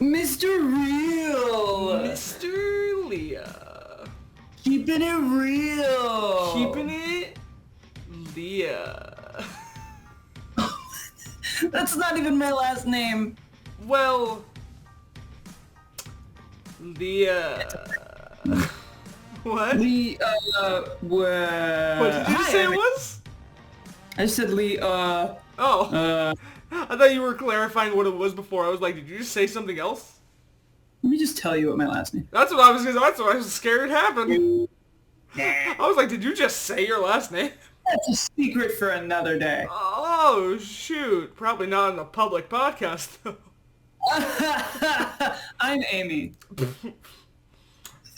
Mr. Real. Mr. Leah. Keeping it real. Keeping it Leah. That's not even my last name. Well, Leah. What? What What did you say it was? I just said Lee, Oh. I thought you were clarifying what it was before. I was like, did you just say something else? let me just tell you what my last name. That's what I was scared happened. I was like, did you just say your last name? That's a secret for another day. Oh, shoot. Probably not on a public podcast, though. I'm Amy.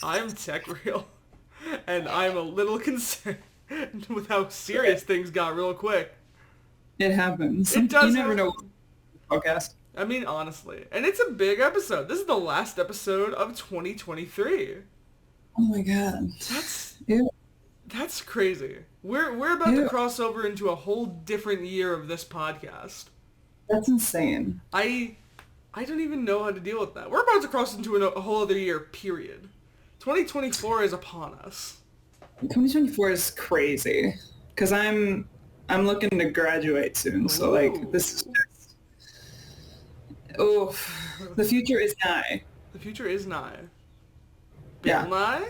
I'm Tech Real, and I'm a little concerned with how serious things got real quick. It happens. It does You never happen. know. Podcast. I mean, honestly. And it's a big episode. This is the last episode of 2023. Oh my god. That's crazy. We're about to cross over into a whole different year of this podcast. That's insane. I don't even know how to deal with that. We're about to cross into a whole other year, period. 2024 is upon us. 2024 is crazy because I'm looking to graduate soon. So like this is just, the future is nigh. The future is nigh. Yeah. Bill Nye?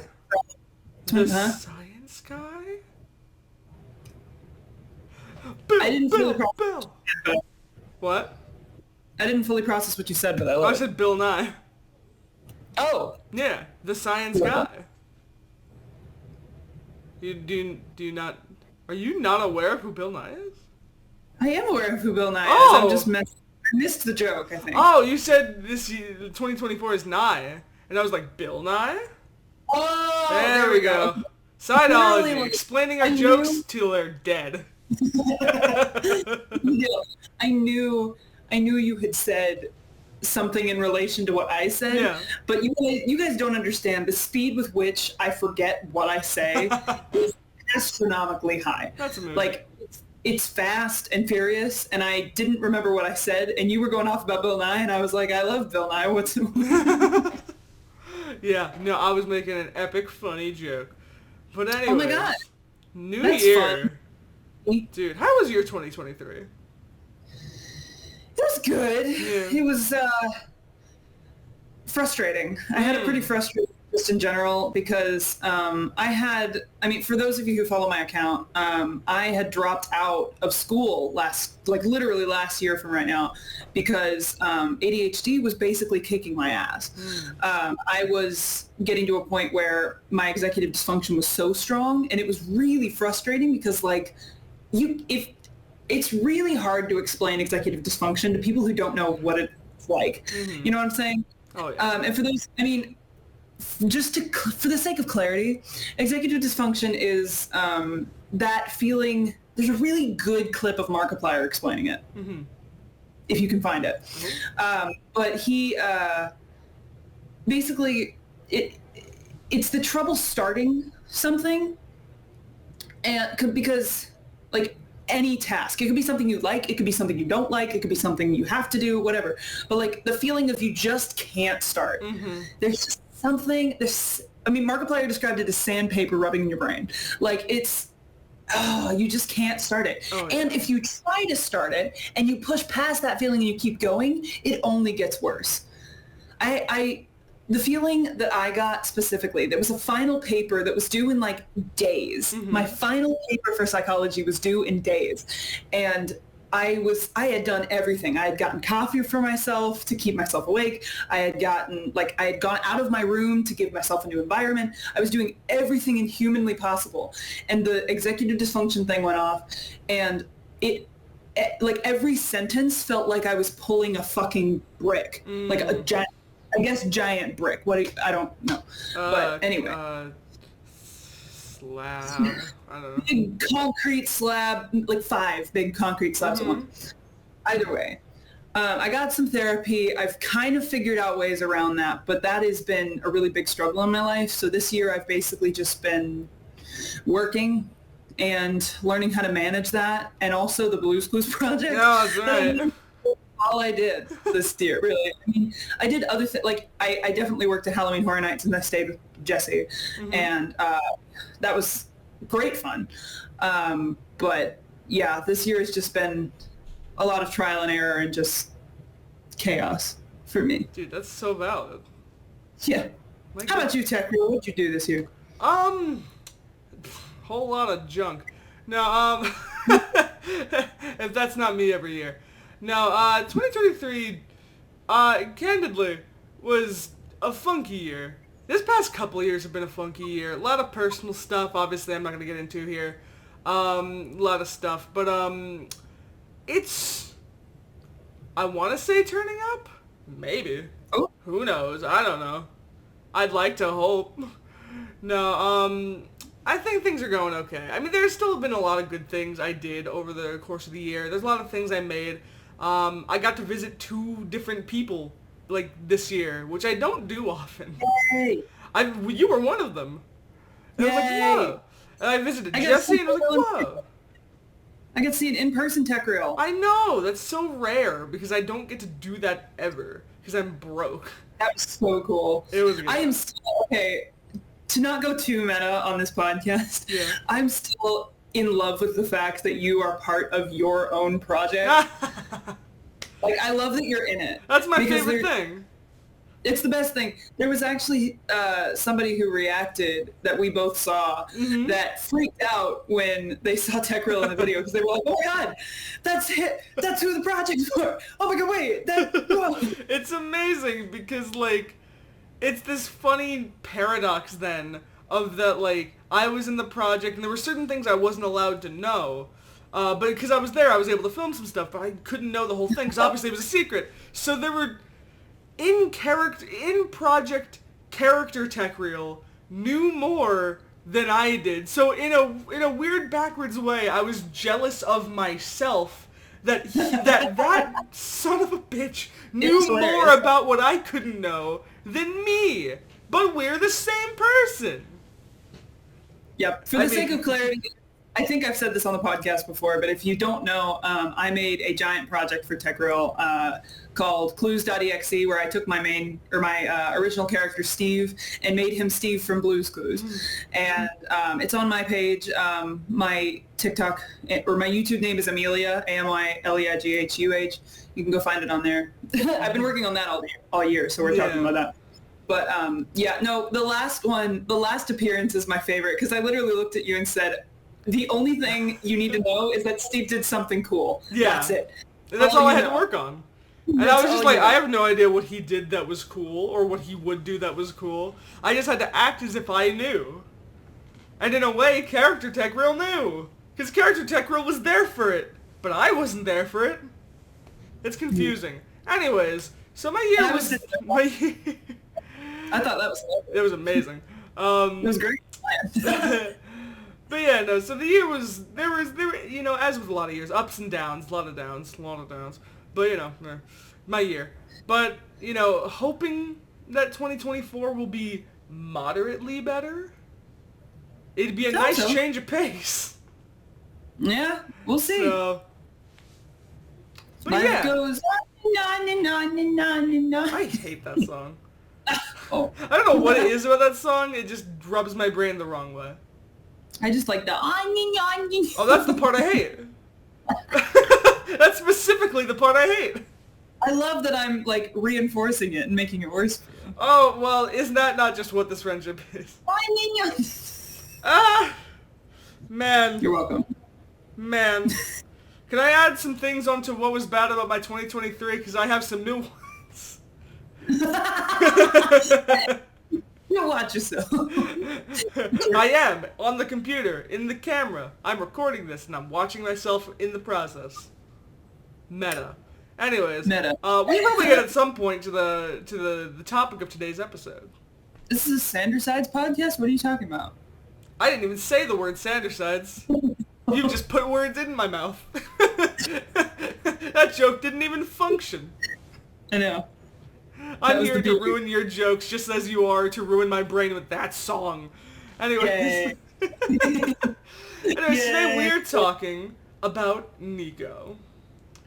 The science guy? Bill, I didn't Bill, fully Bill. What? I didn't fully process what you said, but I I love it. said Bill Nye. Oh, Yeah, the science guy. Do you not? Are you not aware of who Bill Nye is? I am aware of who Bill Nye is. Oh! I'm just missed the joke, I think. Oh, you said this year, 2024 is Nye, and I was like, Bill Nye? Oh, There we go. Side-ology, Literally, like, explaining our I jokes knew- till they're dead. I knew you had said something in relation to what I said, Yeah. but you guys don't understand the speed with which I forget what I say is astronomically high. That's a movie. Like it's fast and furious, and I didn't remember what I said, and you were going off about Bill Nye, and I was like, I love Bill Nye. What's Yeah, no, I was making an epic funny joke. But anyway, Oh my God. New That's Year. fun. Dude, how was your 2023? It was good. Yeah. It was frustrating. I had a pretty frustrating just in general because for those of you who follow my account, I had dropped out of school literally last year from right now because ADHD was basically kicking my ass. I was getting to a point where my executive dysfunction was so strong, and it was really frustrating because it's really hard to explain executive dysfunction to people who don't know what it's like. Mm-hmm. You know what I'm saying? Oh, yeah. And for those, for the sake of clarity, executive dysfunction is that feeling. There's a really good clip of Markiplier explaining it, if you can find it. But he basically it's the trouble starting something, and because like any task, it could be something you like, it could be something you don't like, it could be something you have to do, whatever. But like the feeling of you just can't start. There's just something. Markiplier described it as sandpaper rubbing in your brain. Like it's, you just can't start it. Oh, yeah. And if you try to start it and you push past that feeling and you keep going, it only gets worse. The feeling that I got specifically, there was a final paper that was due in like days. My final paper for psychology was due in days. And I had done everything. I had gotten coffee for myself to keep myself awake. I had gone out of my room to give myself a new environment. I was doing everything inhumanly possible. And the executive dysfunction thing went off, and like every sentence felt like I was pulling a fucking brick, like a giant brick. I don't know. But anyway. Slab. I don't know. Big concrete slab, like 5 big concrete slabs at once. Either way. I got some therapy. I've kind of figured out ways around that, but that has been a really big struggle in my life. So this year I've basically just been working and learning how to manage that, and also the Blue's Clues project. Yeah, that's right. all I did this year, really. I mean, I did other things. Like, I definitely worked at Halloween Horror Nights, and I stayed with Jessie. And that was great fun. But, yeah, this year has just been a lot of trial and error and just chaos for me. Dude, that's so valid. Yeah. How about you, Tech? What'd you do this year? Whole lot of junk. No, if that's not me every year. No, 2023, candidly, was a funky year. This past couple of years have been a funky year. A lot of personal stuff, obviously, I'm not going to get into here. A lot of stuff, but, it's, I want to say turning up? Maybe. Oh. Who knows? I don't know. I'd like to hope. No, I think things are going okay. I mean, there's still been a lot of good things I did over the course of the year. There's a lot of things I made. I got to visit 2 different people, like, this year, which I don't do often. Yay. You were one of them. And I was like, whoa. And I visited Jessie, and I was like, whoa. I got to see an in-person tech reel. I know. That's so rare, because I don't get to do that ever, because I'm broke. That was so cool. It was good. I am still, okay, to not go too meta on this podcast, yeah. I'm still in love with the fact that you are part of your own project. Like, I love that you're in it. That's my favorite thing. It's the best thing. There was actually somebody who reacted that we both saw that freaked out when they saw Tech Reel in the video because they were like, oh my god, that's it. That's who the project's for. Oh my god, wait. It's amazing because, like, it's this funny paradox then of that, like, I was in the project and there were certain things I wasn't allowed to know. But because I was there, I was able to film some stuff, but I couldn't know the whole thing because obviously it was a secret. So there were... in project character tech reel knew more than I did. So in a weird backwards way, I was jealous of myself that that son of a bitch knew more about what I couldn't know than me. But we're the same person. Yep. For the sake of clarity, I think I've said this on the podcast before, but if you don't know, I made a giant project for TechReel called Clues.exe, where I took my original character Steve and made him Steve from Blue's Clues. And it's on my page. My TikTok or my YouTube name is Amyleighuh, Amyleighuh. You can go find it on there. I've been working on that all year, so we're talking about that. But the last appearance is my favorite because I literally looked at you and said, the only thing you need to know is that Steve did something cool. Yeah. That's it. That's all I had to work on. And I was just like, I have no idea what he did that was cool or what he would do that was cool. I just had to act as if I knew. And in a way, Character Tech Reel knew. Because Character Tech Reel was there for it. But I wasn't there for it. It's confusing. Anyways, so my year was... I thought that was... It was amazing. It was great. But yeah, no, so the year was, there were, you know, as with a lot of years, ups and downs, a lot of downs. But, you know, my year. But, you know, hoping that 2024 will be moderately better. It'd be a nice change of pace. Yeah, we'll see. So, but life goes on and on and on and on. I hate that song. I don't know what it is about that song, it just rubs my brain the wrong way. I just like the onion. Oh, that's the part I hate. That's specifically the part I hate. I love that I'm, like, reinforcing it and making it worse for you. Oh, well, isn't that not just what this friendship is? Man. You're welcome. Man. Can I add some things onto what was bad about my 2023? Because I have some new ones. You watch yourself. I am on the computer, in the camera. I'm recording this and I'm watching myself in the process. Meta. Anyways, we probably get at some point to the topic of today's episode. This is a Sandersides podcast? What are you talking about? I didn't even say the word Sandersides. You just put words in my mouth. That joke didn't even function. I know. I'm here to ruin your jokes just as you are to ruin my brain with that song. Anyways. Anyways, today we're talking about Nico.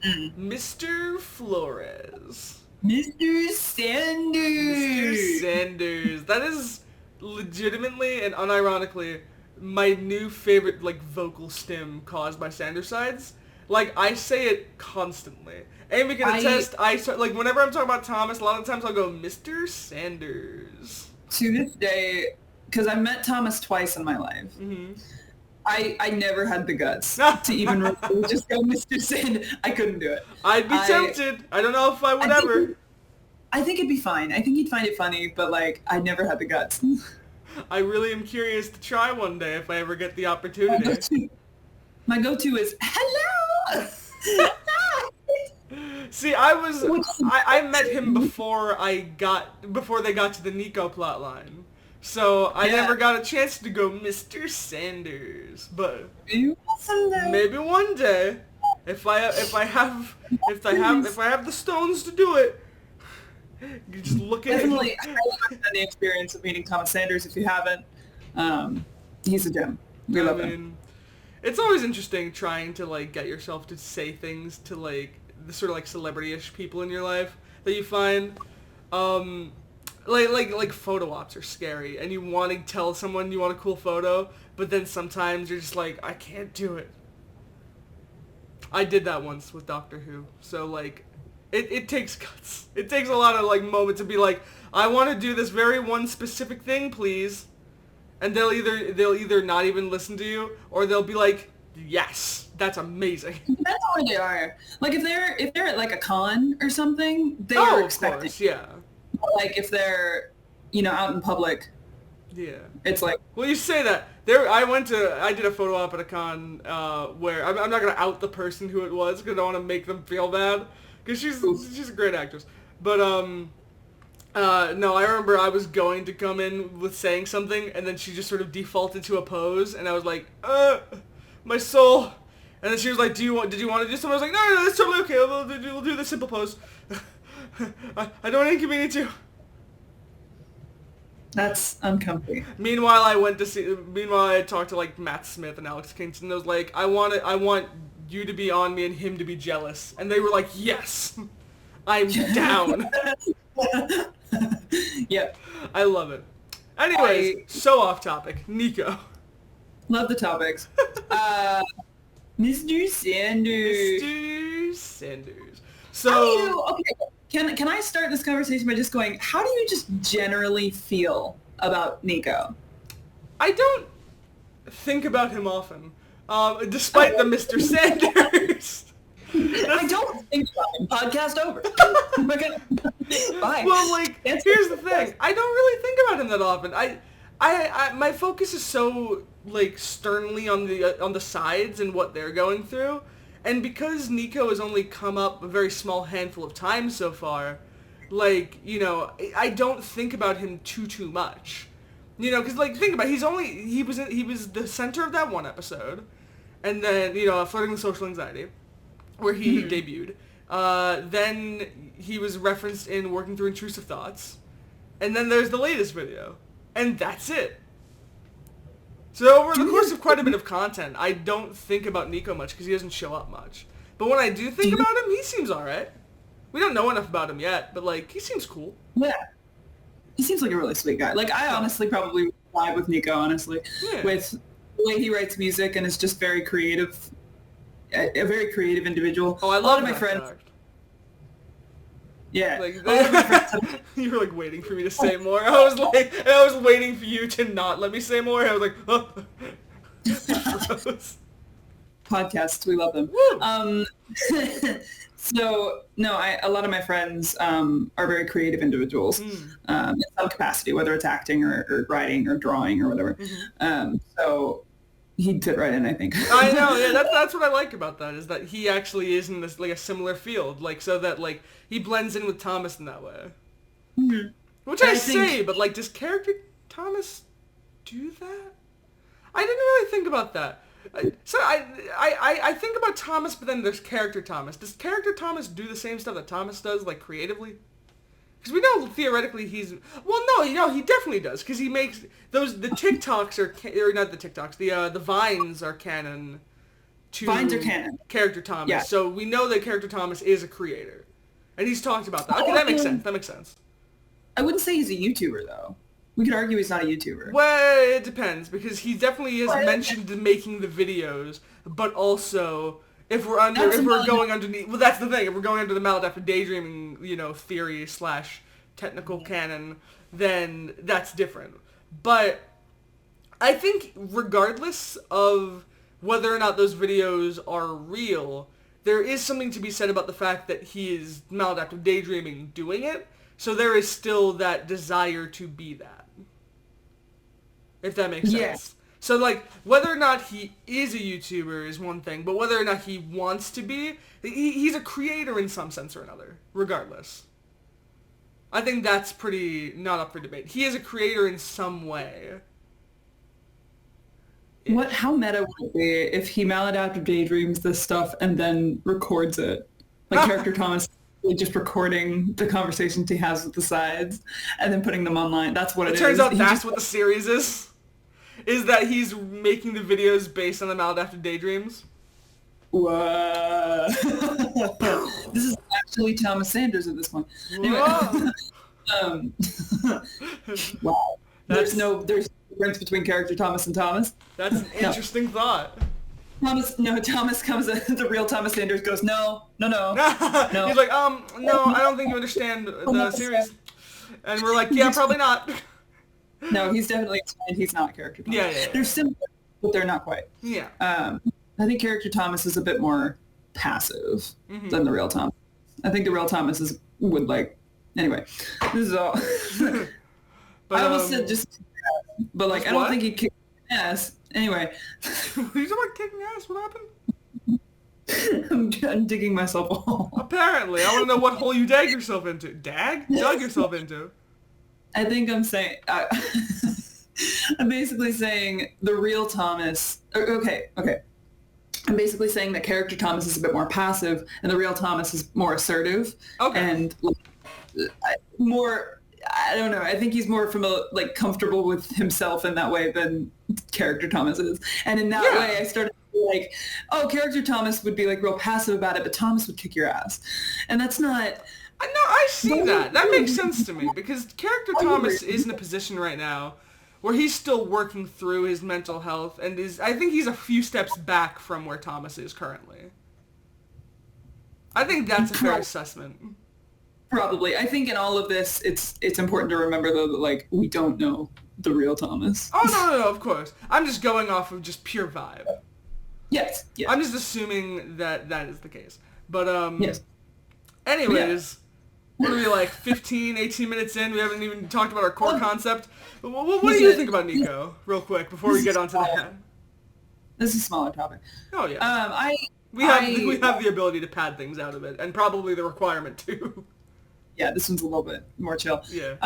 Mr. Flores. Mr. Sanders. Mr. Sanders. That is legitimately and unironically my new favorite, like, vocal stim caused by Sandersides. Like, I say it constantly. Amy can attest, like, whenever I'm talking about Thomas, a lot of times I'll go, Mr. Sanders. To this day, because I've met Thomas twice in my life, I never had the guts to even just go Mr. Sanders. I couldn't do it. I'd be tempted. I don't know if I would ever. I think it'd be fine. I think he'd find it funny, but, like, I never had the guts. I really am curious to try one day if I ever get the opportunity. My go-to is, hello! See, I met him before they got to the Nico plotline. So I never got a chance to go Mr. Sanders. But maybe one day, if I have the stones to do it, you just look at Definitely, I had the experience of meeting Thomas Sanders. If you haven't, he's a gem. We love him. It's always interesting trying to, like, get yourself to say things to, like, the sort of, like, celebrity-ish people in your life that you find. Like photo ops are scary, and you want to tell someone you want a cool photo, but then sometimes you're just like, I can't do it. I did that once with Doctor Who, so, like, it takes guts. It takes a lot of, like, moments to be like, I want to do this very one specific thing, please. And they'll either not even listen to you, or they'll be like, yes, that's amazing. That's where they are. Like, if they're at, like, a con or something, they are expecting. Of course, yeah. Like, if they're, out in public. Yeah. It's like... Well, you say that. I did a photo op at a con where... I'm not going to out the person who it was, because I don't want to make them feel bad. Because she's a great actress. But, no, I remember I was going to come in with saying something, and then she just sort of defaulted to a pose, and I was like, my soul. And then she was like, did you want to do something? I was like, no, that's totally okay. We'll do the simple pose. I don't want to inconvenience you. That's uncomfy. Meanwhile, I talked to, like, Matt Smith and Alex Kingston. I was like, I want you to be on me and him to be jealous. And they were like, yes, I'm down. Yep. I love it. Anyways, so off topic. Nico. Love the topics. Mr. Sanders. Mr. Sanders. So... Okay, can I start this conversation by just going, how do you just generally feel about Nico? I don't think about him often, despite the Mr. Sanders. I don't think about him. Podcast over. Bye. Well, like, here's the thing. I don't really think about him that often. I my focus is so, like, sternly on the sides and what they're going through. And because Nico has only come up a very small handful of times so far, like, I don't think about him too much. Because, like, think about it, he was the center of that one episode, and then, Flirting with Social Anxiety, where he debuted. Then he was referenced in Working Through Intrusive Thoughts, and then there's the latest video, and that's it. So over the course of quite a bit of content, I don't think about Nico much because he doesn't show up much. But when I do think about him, he seems alright. We don't know enough about him yet, but, like, he seems cool. Yeah. He seems like a really sweet guy. Like, I honestly probably would vibe with Nico, honestly. Yeah. With the way he writes music and is just very creative. A very creative individual. Oh, I love a lot of my friends. Yeah. Like, you were, like, waiting for me to say more. I was waiting for you to not let me say more. I was like, oh. Podcasts, we love them. So, no, a lot of my friends are very creative individuals in some capacity, whether it's acting or writing or drawing or whatever. So he'd fit right in, I think. I know, yeah, that's what I like about that, is that he actually is in this, like, a similar field, like, so that, like, he blends in with Thomas in that way. Which I say, but, like, does character Thomas do that? I didn't really think about that. So I think about Thomas, but then there's character Thomas. Does character Thomas do the same stuff that Thomas does, like, creatively? Because we know theoretically he's... Well, no, he definitely does, because he makes... The TikToks are not the TikToks, the Vines are canon to Vines are canon. Character Thomas. Yeah. So we know that Character Thomas is a creator. And he's talked about that. Okay, that makes sense. That makes sense. I wouldn't say he's a YouTuber, though. We could argue he's not a YouTuber. Well, it depends, because he definitely has mentioned making the videos, but also, if we're going underneath, well, that's the thing, if we're going under the Mallet After Daydreaming, theory / technical canon, then that's different. But I think regardless of whether or not those videos are real, there is something to be said about the fact that he is Mallet After Daydreaming doing it, so there is still that desire to be that. If that makes sense. Yeah. So, like, whether or not he is a YouTuber is one thing, but whether or not he wants to be, he's a creator in some sense or another, regardless. I think that's pretty not up for debate. He is a creator in some way. How meta would it be if he maladaptive daydreams this stuff and then records it? Like Character Thomas just recording the conversations he has with the sides and then putting them online. That's what it is. It turns out that's what the series is. Is that he's making the videos based on the Maladaptive Daydreams? Whoa. This is actually Thomas Sanders at this point. Anyway, wow. There's no difference between Character Thomas and Thomas. That's an interesting thought. Thomas comes, the real Thomas Sanders goes, no. He's like, no, I don't think you understand the series. And we're like, yeah, probably not. No, he's definitely explained he's not Character Thomas. Yeah. They're similar, but they're not quite. Yeah. I think Character Thomas is a bit more passive than the real Thomas. I think the real Thomas would like, anyway, this is all. But, I almost said just, but like, I don't think he kicked ass. Anyway. What are you talking about kicking ass? What happened? I'm digging myself a hole. Apparently. I want to know what hole you dug yourself into. Dug yourself into. I think I'm saying, I'm basically saying the real Thomas, okay. I'm basically saying that Character Thomas is a bit more passive and the real Thomas is more assertive. Okay. And more, I don't know, I think he's more comfortable with himself in that way than Character Thomas is. And in that way, I started to be like, oh, Character Thomas would be like real passive about it, but Thomas would kick your ass. And that's not... No, I see that. That makes sense to me because Character Thomas is in a position right now where he's still working through his mental health and I think he's a few steps back from where Thomas is currently. I think that's a fair assessment. Probably. I think in all of this, it's important to remember though that like we don't know the real Thomas. Oh no, of course. I'm just going off of just pure vibe. Yes. I'm just assuming that is the case. But yes. Anyways. What are we, like, 15, 18 minutes in? We haven't even talked about our core concept. What do you think about Nico, real quick, before we get on to that? This is a smaller topic. Oh, yeah. We have the ability to pad things out of it, and probably the requirement, too. Yeah, this one's a little bit more chill. Yeah.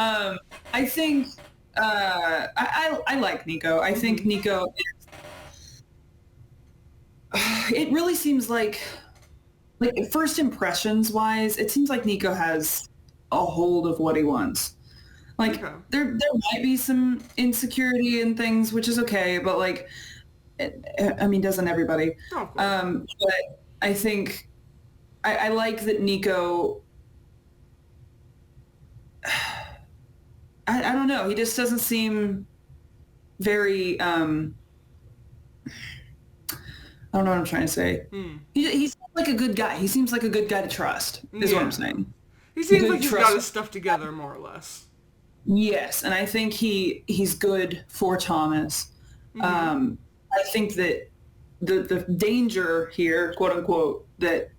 I think, I like Nico. I think Nico it really seems like first impressions wise, it seems like Nico has a hold of what he wants. Like there might be some insecurity and things, which is okay, but like, I mean, doesn't everybody? Oh, but I think I like that Nico. I don't know. He just doesn't seem very. I don't know what I'm trying to say. He seems like a good guy. He seems like a good guy to trust, is what I'm saying. He seems like he's got his stuff together, more or less. Yes, and I think he's good for Thomas. I think that the danger here, quote unquote, that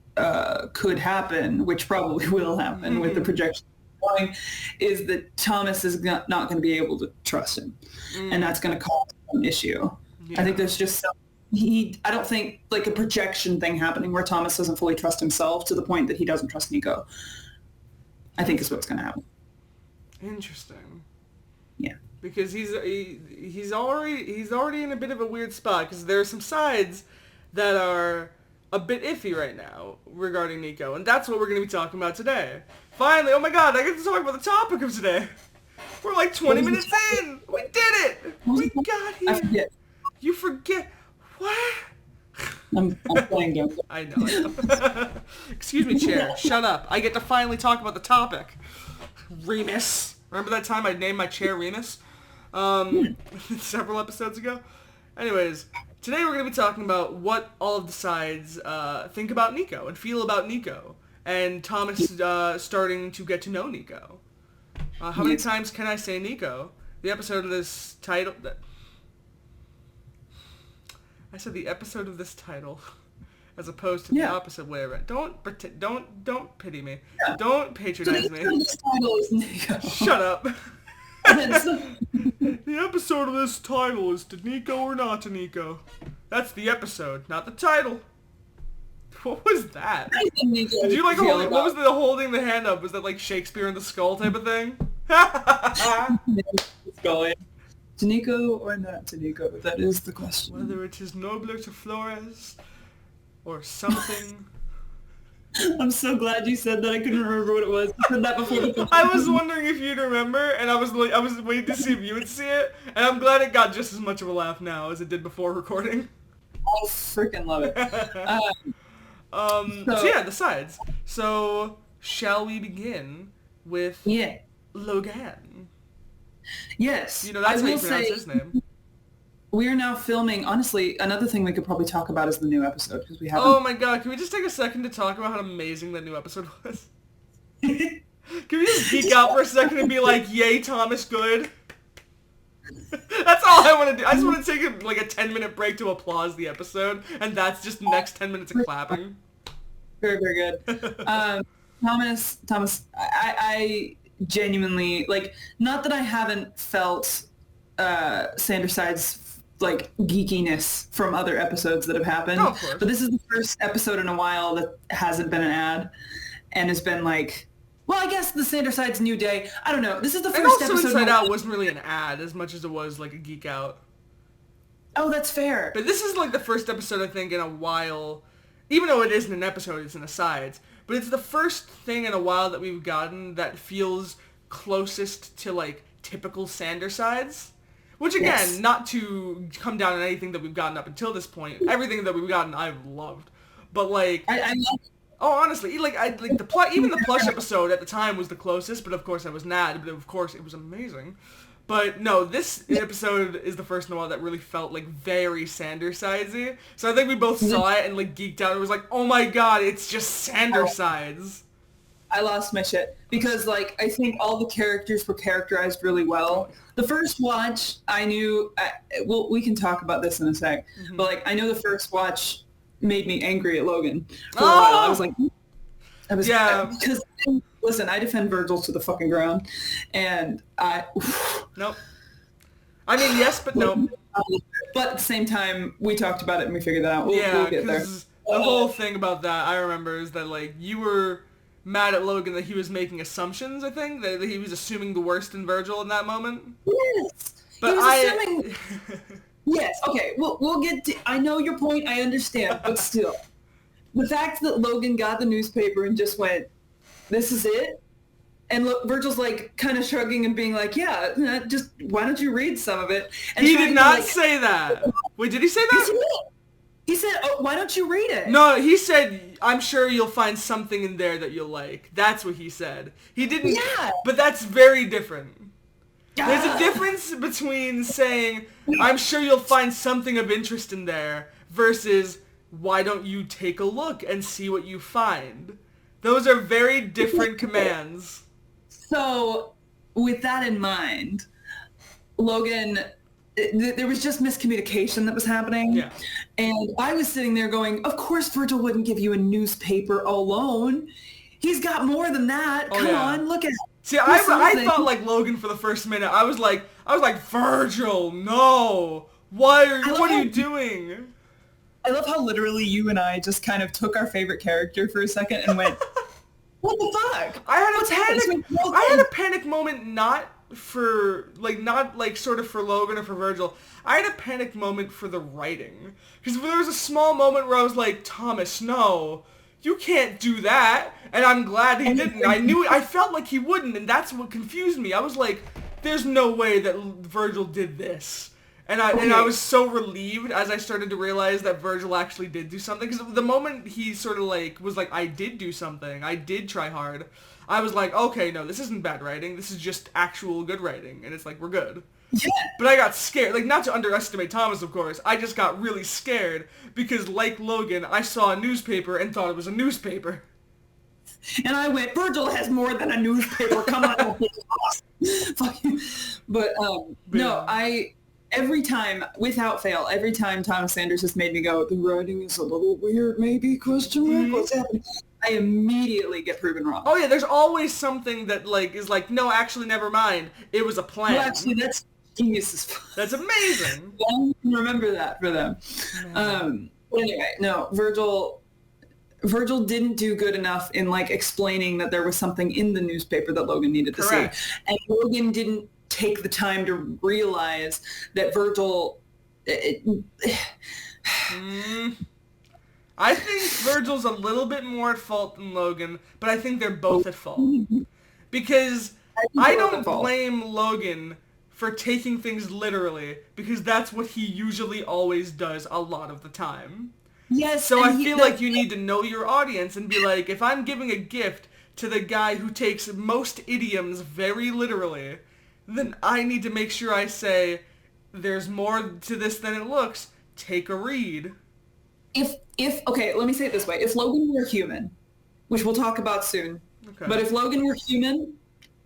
could happen, which probably will happen with the projection going, is that Thomas is not going to be able to trust him, and that's going to cause an issue. I think there's just some. I don't think like a projection thing happening where Thomas doesn't fully trust himself to the point that he doesn't trust Nico. I think is what's going to happen. Interesting. Yeah. Because he's already in a bit of a weird spot because there are some sides that are a bit iffy right now regarding Nico, and that's what we're going to be talking about today. Finally, oh my god, I get to talk about the topic of today. We're like 20 minutes in. We did it. We got here. I forget. You forget. What? I'm playing dumb. I know. Excuse me, chair. Shut up. I get to finally talk about the topic. Remus. Remember that time I named my chair Remus? Several episodes ago? Anyways, today we're going to be talking about what all of the sides think about Nico and feel about Nico. And Thomas starting to get to know Nico. How many times can I say Nico? The episode of this title... I said the episode of this title, as opposed to the opposite way around. Don't pity me. Yeah. Don't patronize me. This title is Nico. Shut up. The episode of this title is to Nico or not to Nico. That's the episode, not the title. What was that? Did you like what was the holding the hand up? Was that like Shakespeare in the Skull type of thing? It's going. To Nico or not to Nico? That is the question. Whether it is nobler to Flores or something. I'm so glad you said that. I couldn't remember what it was. I said that before. I was wondering if you'd remember, and I was waiting to see if you would see it, and I'm glad it got just as much of a laugh now as it did before recording. I freaking love it. So yeah, the sides. So shall we begin with Logan? Yes. You know, that's how you pronounce his name. We are now filming, honestly, another thing we could probably talk about is the new episode, because we haven't... Oh my god, can we just take a second to talk about how amazing that new episode was? Can we just geek out for a second and be like, yay, Thomas, good? That's all I want to do. I just want to take a 10-minute break to applause the episode, and that's just the next 10 minutes of clapping. Very, very good. Thomas, I genuinely, not that I haven't felt Sanderside's geekiness from other episodes that have happened, but this is the first episode in a while that hasn't been an ad and has been well, I guess the Sanderside's New Day. I don't know. This is the first episode. Inside Out wasn't really an ad as much as it was a geek out. Oh, that's fair. But this is the first episode I think in a while, even though it isn't an episode, it's an asides. But it's the first thing in a while that we've gotten that feels closest to typical Sandersides. Which again, not to come down on anything that we've gotten up until this point. Everything that we've gotten, I've loved. But I love it. Oh, honestly, the plush, even the plush episode at the time was the closest. But of course, I was mad. But of course, it was amazing. But no, this episode is the first in a while that really felt very Sandersidesy. So I think we both saw it and geeked out. It was oh my god, it's just Sandersides. I lost my shit because I think all the characters were characterized really well. The first watch, I knew. Well, we can talk about this in a sec. Mm-hmm. But I know the first watch made me angry at Logan for a while. I was because listen, I defend Virgil to the fucking ground, and nope. I mean, yes, but no. But at the same time, we talked about it and we figured that out. We'll get there. The whole thing about that I remember is that you were mad at Logan that he was making assumptions. I think that he was assuming the worst in Virgil in that moment. Yes, but he was assuming. Yes, okay, we'll get to... I know your point, I understand, but still. The fact that Logan got the newspaper and just went, this is it? And Virgil's kind of shrugging and being yeah, just, why don't you read some of it? And he did not say that. Wait, did he say that? He said, oh, why don't you read it? No, he said, I'm sure you'll find something in there that you'll like. That's what he said. He didn't... Yeah. But that's very different. There's a difference between saying, I'm sure you'll find something of interest in there, versus, why don't you take a look and see what you find? Those are very different commands. So, with that in mind, Logan, there was just miscommunication that was happening. Yeah. And I was sitting there going, of course Virgil wouldn't give you a newspaper alone. He's got more than that. Come on, look at... See, I felt like Logan for the first minute. I was like, Virgil, no. What are you doing? I love how literally you and I just kind of took our favorite character for a second and went, what the fuck? I had a panic moment not for sort of for Logan or for Virgil. I had a panic moment for the writing. Because there was a small moment where I was like, Thomas, no. You can't do that. And I'm glad he didn't. I felt like he wouldn't, and that's what confused me. I was like, there's no way that Virgil did this. I was so relieved as I started to realize that Virgil actually did do something. Because the moment he sort of like was like, I did do something, I did try hard, I was like, okay, no, this isn't bad writing. This is just actual good writing, and it's like, we're good. Yeah. But I got scared. Like, not to underestimate Thomas, of course. I just got really scared because, like Logan, I saw a newspaper and thought it was a newspaper. And I went, Virgil has more than a newspaper. Come on. Fuck you. But, no, every time, without fail, every time Thomas Sanders has made me go, the writing is a little weird, maybe, question mark, what's happening? I immediately get proven wrong. Oh, yeah, there's always something that, like, is like, no, actually, never mind. It was a plan. Well, actually, that's genius as fuck. That's amazing. I can remember that for them. Anyway, no, Virgil didn't do good enough in, like, explaining that there was something in the newspaper that Logan needed to see. And Logan didn't take the time to realize that Virgil... I think Virgil's a little bit more at fault than Logan, but I think they're both at fault. Because I don't blame Logan for taking things literally, because that's what he usually always does a lot of the time. Yes. So I feel like you need to know your audience and be like, if I'm giving a gift to the guy who takes most idioms very literally, then I need to make sure I say, there's more to this than it looks. Take a read. Okay, let me say it this way. If Logan were human, which we'll talk about soon, but if Logan were human,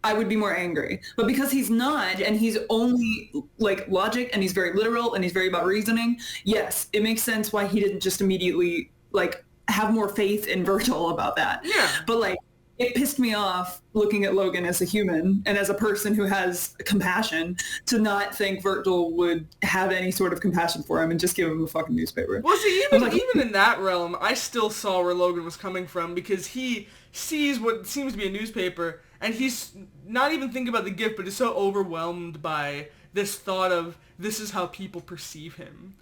I would be more angry. But because he's not, and he's only, like, logic, and he's very literal, and he's very about reasoning, yes, it makes sense why he didn't just immediately, like, have more faith in Virgil about that. Yeah. But, like, it pissed me off looking at Logan as a human and as a person who has compassion to not think Virgil would have any sort of compassion for him and just give him a fucking newspaper. Well, see, even in that realm, I still saw where Logan was coming from because he sees what seems to be a newspaper and he's not even thinking about the gift, but is so overwhelmed by this thought of this is how people perceive him.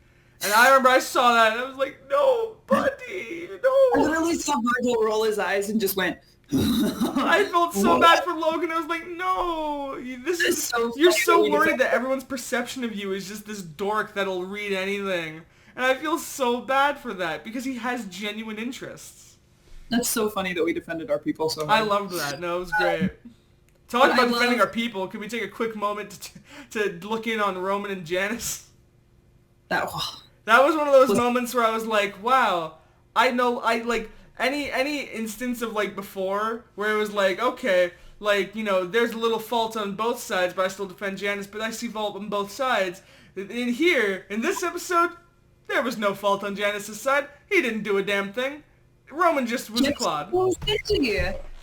And I remember I saw that and I was like, no, buddy, no. I literally saw Virgil roll his eyes and just went... I felt so bad for Logan. I was like, no, you're so worried that everyone's perception of you is just this dork that'll read anything. And I feel so bad for that because he has genuine interests. That's so funny that we defended our people so hard. I loved that. No, it was great. Talking about defending our people, can we take a quick moment to look in on Roman and Janice? That was one of those moments where I was like, wow, any instance of, like, before, where it was like, okay, like, you know, there's a little fault on both sides, but I still defend Janice, but I see fault on both sides. In here, in this episode, there was no fault on Janice's side. He didn't do a damn thing. Roman just was a clod. He was stingy.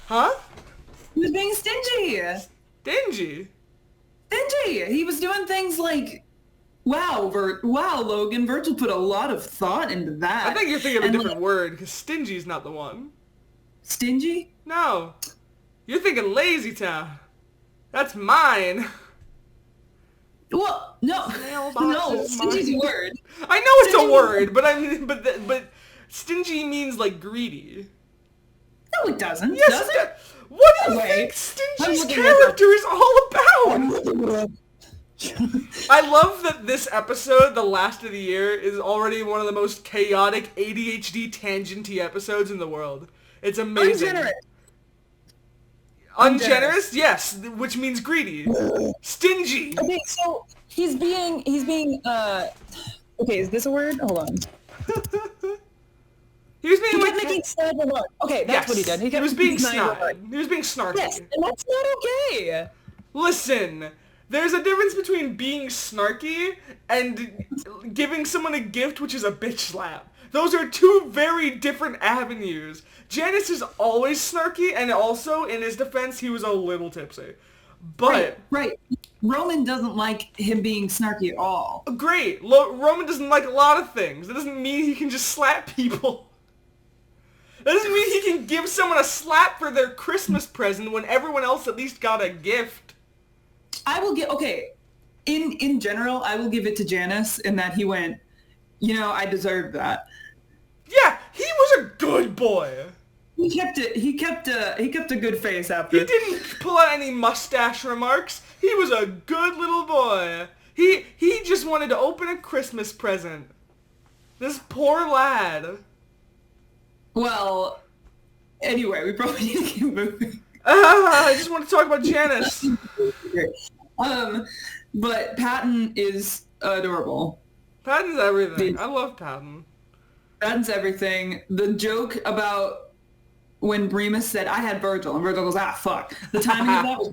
Huh? He was being stingy. Stingy? Stingy. He was doing things like... Wow, Logan, Virgil put a lot of thought into that. I think you're thinking of a different word, because stingy's not the one. Stingy? No. You're thinking lazy town. That's mine. Well, no, stingy's a word. I know it's a word, but I mean, but stingy means, like, greedy. No, it doesn't. Yes, does it? What do you think Stingy's character is all about? I love that this episode, the last of the year, is already one of the most chaotic ADHD tangenty episodes in the world. It's amazing. Ungenerous? Yes, which means greedy. Stingy. Okay, so he's being okay, is this a word? Hold on. He kept making snide remarks. Okay, that's what he did. He was being snide. He was being snarky. Yes, and that's not okay. Listen, there's a difference between being snarky and giving someone a gift, which is a bitch slap. Those are two very different avenues. Janice is always snarky, and also, in his defense, he was a little tipsy. But... Right. Roman doesn't like him being snarky at all. Great. Roman doesn't like a lot of things. That doesn't mean he can just slap people. That doesn't mean he can give someone a slap for their Christmas present when everyone else at least got a gift. I will give... Okay. In general, I will give it to Janice in that he went, I deserved that. Yeah, he was a good boy. He kept a good face after. He didn't pull out any mustache remarks. He was a good little boy. He just wanted to open a Christmas present. This poor lad. Well, anyway, we probably need to keep moving. I just want to talk about Janice. But Patton is adorable. Patton's everything. I love Patton. Patton's everything. The joke about when Remus said, I had Virgil, and Virgil goes, fuck. The timing of that was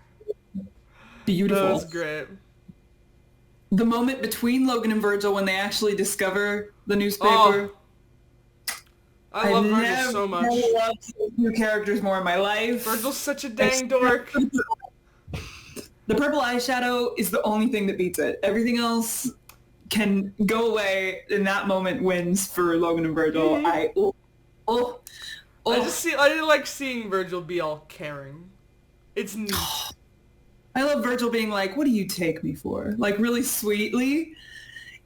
beautiful. That was great. The moment between Logan and Virgil when they actually discover the newspaper. Oh. I love Virgil so much. I love new characters more in my life. Virgil's such a dang dork. The purple eyeshadow is the only thing that beats it. Everything else can go away, and that moment wins for Logan and Virgil. Mm-hmm. I like seeing Virgil be all caring. It's neat. I love Virgil being like, what do you take me for? Like, really sweetly.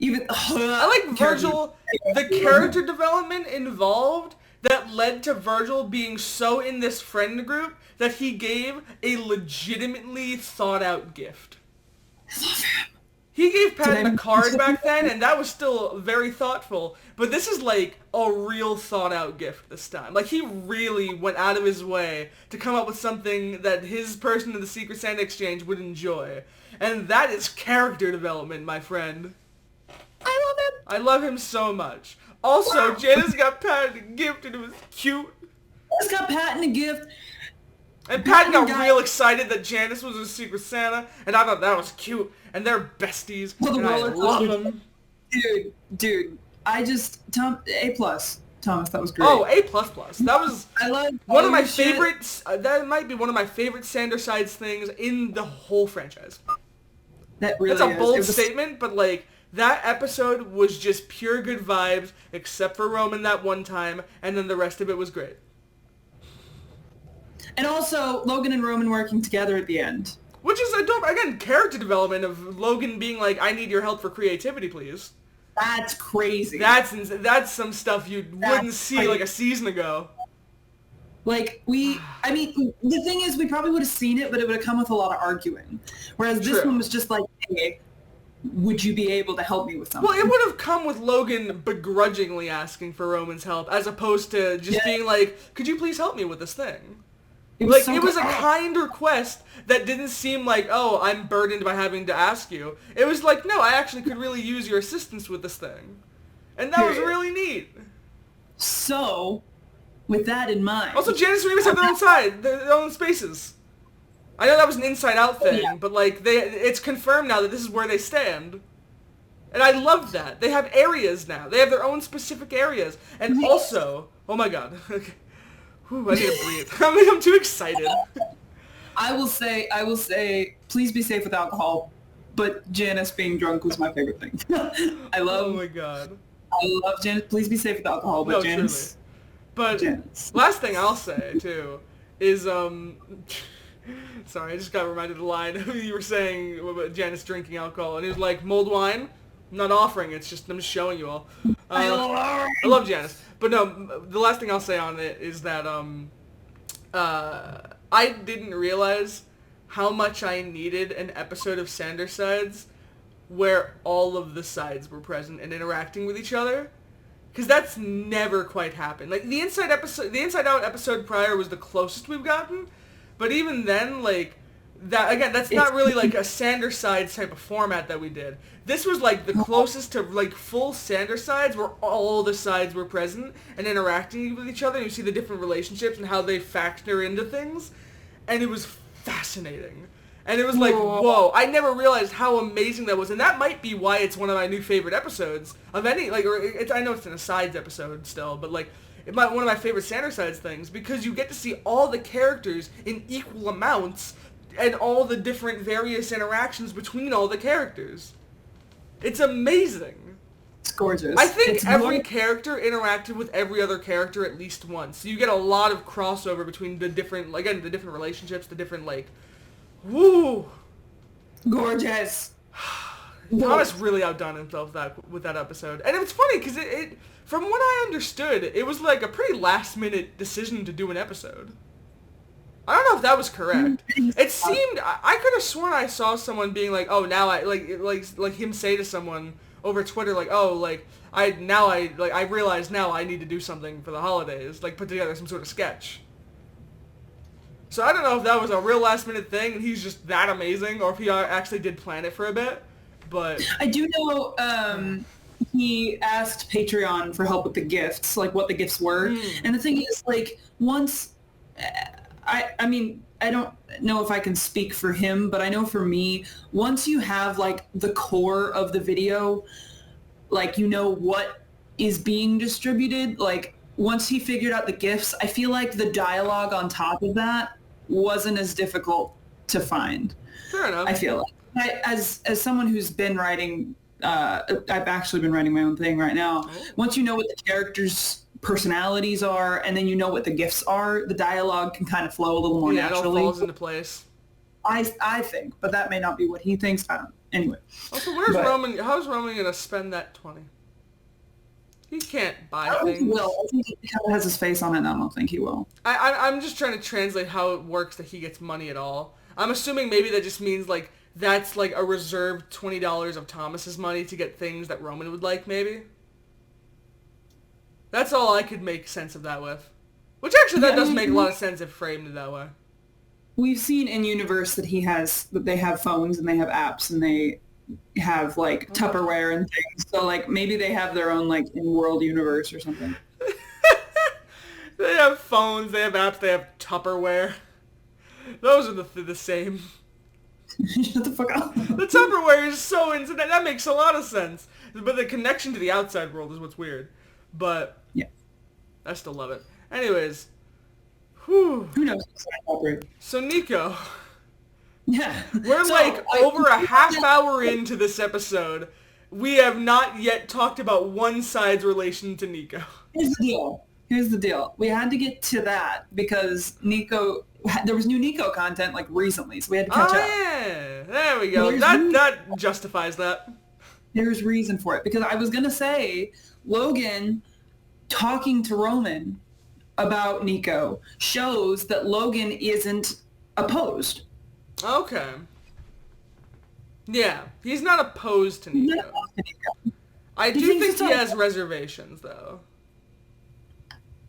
I like Virgil, the character development involved that led to Virgil being so in this friend group that he gave a legitimately thought out gift. I love him. He gave Patton a card back then, and that was still very thoughtful. But this is like a real thought out gift this time. Like, he really went out of his way to come up with something that his person in the Secret Santa exchange would enjoy. And that is character development, my friend. I love him. I love him so much. Also, Janice got Patton a gift, and it was cute. Janice got Patton a gift. And Patton got real excited that Janice was a Secret Santa, and I thought that was cute. And they're besties, and I love them. Dude, A+, Thomas, that was great. Oh, A++. That was one of my favorites. That might be one of my favorite Sandersides things in the whole franchise. That really is. That's a bold statement, but like, that episode was just pure good vibes, except for Roman that one time, and then the rest of it was great. And also, Logan and Roman working together at the end. Which is, again, character development of Logan being like, I need your help for creativity, please. That's crazy. That's some stuff you wouldn't see like a season ago. Like, the thing is, we probably would have seen it, but it would have come with a lot of arguing. Whereas this one was just like, hey, would you be able to help me with something? Well, it would have come with Logan begrudgingly asking for Roman's help, as opposed to just being like, could you please help me with this thing? It was a kind request that didn't seem like, oh, I'm burdened by having to ask you. It was like, no, I actually could really use your assistance with this thing. And that was really neat. So, with that in mind... Also, Janice and Remus have their own spaces. I know that was an inside-out thing, but like, it's confirmed now that this is where they stand. And I love that. They have areas now. They have their own specific areas. And also... Oh my god. Whew, I need to breathe. I'm too excited. I will say, please be safe with alcohol, but Janice being drunk was my favorite thing. Oh my god. I love Janice. Please be safe with alcohol, but Janice... Truly. But Janice. Last thing I'll say, too, is, sorry, I just got reminded of the line you were saying about Janice drinking alcohol, and he was like, mulled wine? I'm not offering, I'm just showing you all. I love Janice. But no, the last thing I'll say on it is that I didn't realize how much I needed an episode of Sandersides where all of the sides were present and interacting with each other. Because that's never quite happened. Like, the Inside Out episode prior was the closest we've gotten. But even then, like, that again, that's not really like a Sandersides type of format that we did. This was like the closest to like full Sandersides where all the sides were present and interacting with each other. And you see the different relationships and how they factor into things. And it was fascinating. And it was like, whoa, I never realized how amazing that was. And that might be why it's one of my new favorite episodes of any, like, I know it's an Asides episode still, but like, it might one of my favorite Sandersides things because you get to see all the characters in equal amounts and all the different various interactions between all the characters. It's amazing. It's gorgeous. I think every character interacted with every other character at least once. So you get a lot of crossover between the different, again, the different relationships, the different, like, woo! Gorgeous. Thomas really outdone himself with that episode. And it's funny, because it from what I understood, it was like a pretty last-minute decision to do an episode. I don't know if that was correct. It seemed I could have sworn I saw someone being like, "Oh, now I like him say to someone over Twitter like, "Oh, like I realize now I need to do something for the holidays, like put together some sort of sketch." So I don't know if that was a real last minute thing and he's just that amazing, or if he actually did plan it for a bit. But I do know he asked Patreon for help with the gifts, like what the gifts were. And the thing is, like, once I mean, I don't know if I can speak for him, but I know for me, once you have like the core of the video, like, you know what is being distributed, like once he figured out the gifts, I feel like the dialogue on top of that wasn't as difficult to find. Fair enough. I feel like as someone who's been writing, I've actually been writing my own thing right now. Once you know what the characters' personalities are, and then you know what the gifts are, the dialogue can kind of flow a little more naturally. It all falls into place. I think, but that may not be what he thinks. I don't. Anyway. Also, Roman? How's Roman gonna spend that 20? He can't buy things. I don't think he will. I think he kind of has his face on it, and I don't think he will. I'm just trying to translate how it works that he gets money at all. I'm assuming maybe that just means like that's like a reserved $20 of Thomas's money to get things that Roman would like, maybe. That's all I could make sense of that with. Which actually that does make a lot of sense if framed that way. We've seen in universe that they have phones and they have apps and they have like Tupperware and things. So like maybe they have their own like in-world universe or something. They have phones, they have apps, they have Tupperware. Those are the same. Shut the fuck up. The Tupperware is so insane. That makes a lot of sense. But the connection to the outside world is what's weird. But yeah, I still love it. Anyways, whew. Who knows? So Nico, yeah, we're over a half hour into this episode. We have not yet talked about one side's relation to Nico. Here's the deal. We had to get to that because there was new Nico content like recently, so we had to catch up. Yeah, there we go. That justifies that. There's reason for it because I was gonna say Logan talking to Roman about Nico shows that Logan isn't opposed. Okay. Yeah, he's not opposed to Nico. I do think he has reservations, though.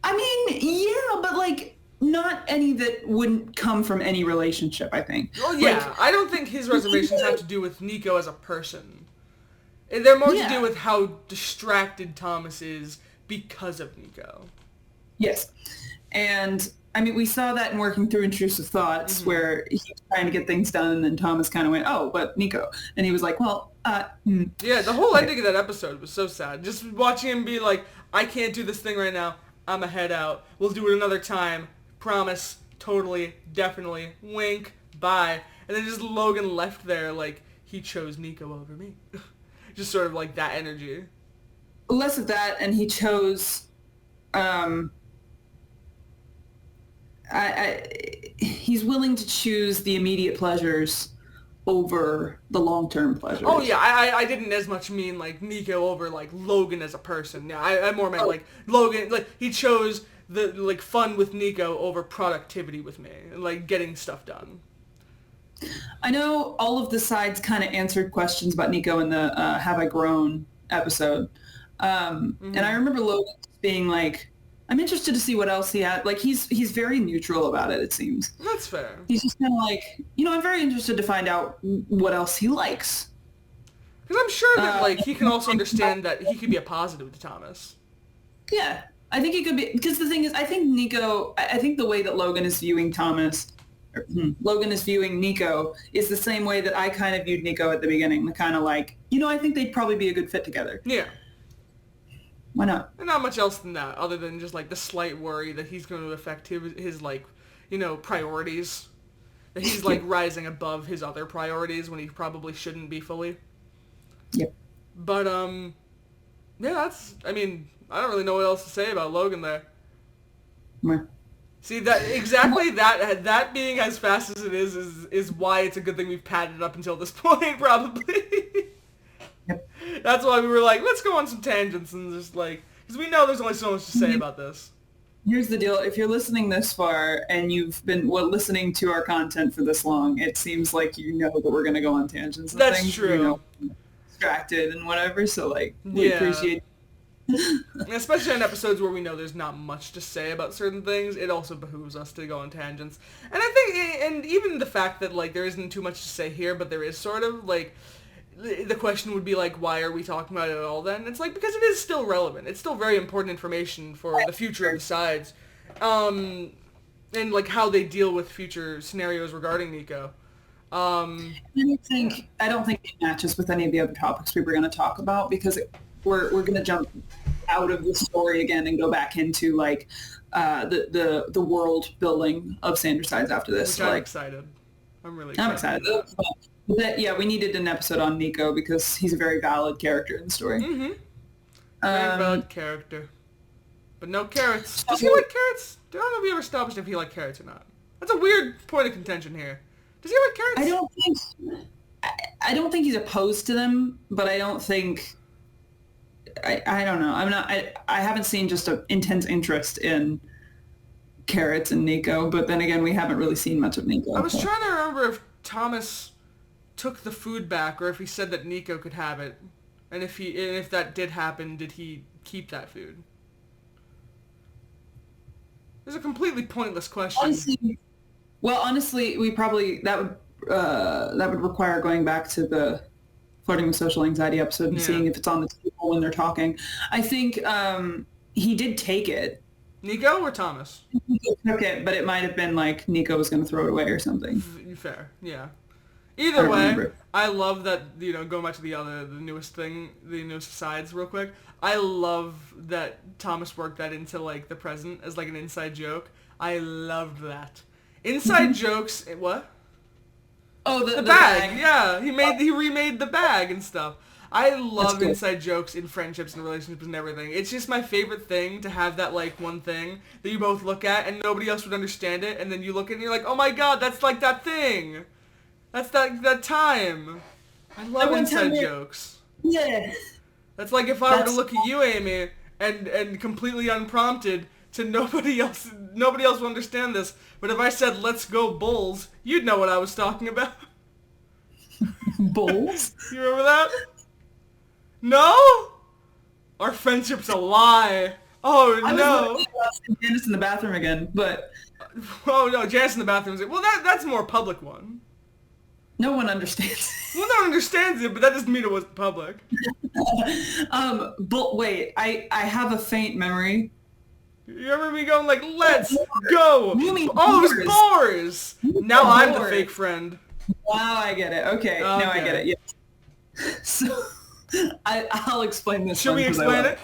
I mean, yeah, but like not any that wouldn't come from any relationship, I think. Well, yeah, like, I don't think his reservations have to do with Nico as a person. They're more to do with how distracted Thomas is because of Nico. Yes. And, I mean, we saw that in Working Through Intrusive Thoughts, where he was trying to get things done, and then Thomas kind of went, oh, but Nico. And he was like, well, Yeah, the whole ending of that episode was so sad. Just watching him be like, I can't do this thing right now. I'm a head out. We'll do it another time. Promise. Totally. Definitely. Wink. Bye. And then just Logan left there like, he chose Nico over me. Just sort of like that energy. Less of that, and he chose... he's willing to choose the immediate pleasures over the long-term pleasures. Oh yeah, I didn't as much mean like Nico over like Logan as a person. Yeah, I more meant like Logan, like he chose the like fun with Nico over productivity with me and like getting stuff done. I know all of the sides kind of answered questions about Nico in the Have I Grown episode. And I remember Logan being like, I'm interested to see what else he had. Like, he's very neutral about it seems. That's fair. He's just kind of like, I'm very interested to find out what else he likes. Because I'm sure that, like, he can also understand that he could be a positive to Thomas. Yeah. I think he could be, because the thing is, I think the way that Logan is viewing Logan is viewing Nico is the same way that I kind of viewed Nico at the beginning. The kind of like, I think they'd probably be a good fit together. Yeah. Why not? And not much else than that, other than just like the slight worry that he's going to affect his like, priorities. That he's like rising above his other priorities when he probably shouldn't be fully. Yep. But yeah, I don't really know what else to say about Logan there. Meh. See, that being as fast as it is why it's a good thing we've padded it up until this point, probably. Yep. That's why we were like, let's go on some tangents and just like, because we know there's only so much to say about this. Here's the deal. If you're listening this far and you've been listening to our content for this long, it seems like you know that we're going to go on tangents and That's things. true. You know, distracted and whatever. So, like, we appreciate especially in episodes where we know there's not much to say about certain things, it also behooves us to go on tangents. And I think, and even the fact that, like, there isn't too much to say here, but there is sort of, like, the question would be, like, why are we talking about it at all then? It's like, because it is still relevant. It's still very important information for the future of the sides. And, like, how they deal with future scenarios regarding Nico. I don't think it matches with any of the other topics we were going to talk about, because we're going to jump out of the story again and go back into, like, the world building of Sides after this. Which I'm excited. I'm really excited. I'm excited. But, yeah, we needed an episode on Nico because he's a very valid character in the story. Mm-hmm. Very valid character. But no carrots. Does he like carrots? I don't know if we ever established if he liked carrots or not. That's a weird point of contention here. Does he like carrots? I don't think he's opposed to them, but I don't think... I don't know. I haven't seen just an intense interest in carrots and Nico, but then again, we haven't really seen much of Nico. I was trying to remember if Thomas took the food back, or if he said that Nico could have it, and if that did happen, did he keep that food? It's a completely pointless question. Honestly, we probably that would require going back to the Flirting with Social Anxiety episode and seeing if it's on the table when they're talking. I think he did take it. Nico or Thomas? Nico took it, but it might have been like Nico was going to throw it away or something. Fair, yeah. Either way, I love that, you know, going back to the newest sides real quick, I love that Thomas worked that into, like, the present as, like, an inside joke. I loved that. Inside jokes, what? Oh, the bag. Yeah, he remade the bag and stuff. I love inside jokes in friendships and relationships and everything. It's just my favorite thing to have that, like, one thing that you both look at and nobody else would understand it, and then you look at it and you're like, oh my god, that's like that thing. That's that time. I love inside jokes. Yeah. That's like if I were to look at you, Amy, and completely unprompted, to nobody else will understand this, but if I said, let's go Bulls, you'd know what I was talking about. Bulls? You remember that? No? Our friendship's a lie. Oh, no. Janice in the bathroom again, but... Oh, no, Janice in the bathroom. Well, that's a more public one. No one understands. Well, no one understands it, but that doesn't mean it wasn't public. But wait, I have a faint memory. You remember me going like, let's go! You mean oh, it was bars! Now I'm the fake friend. Wow, I get it. Okay, now I get it. Yeah. So, I'll explain this. Should we explain it?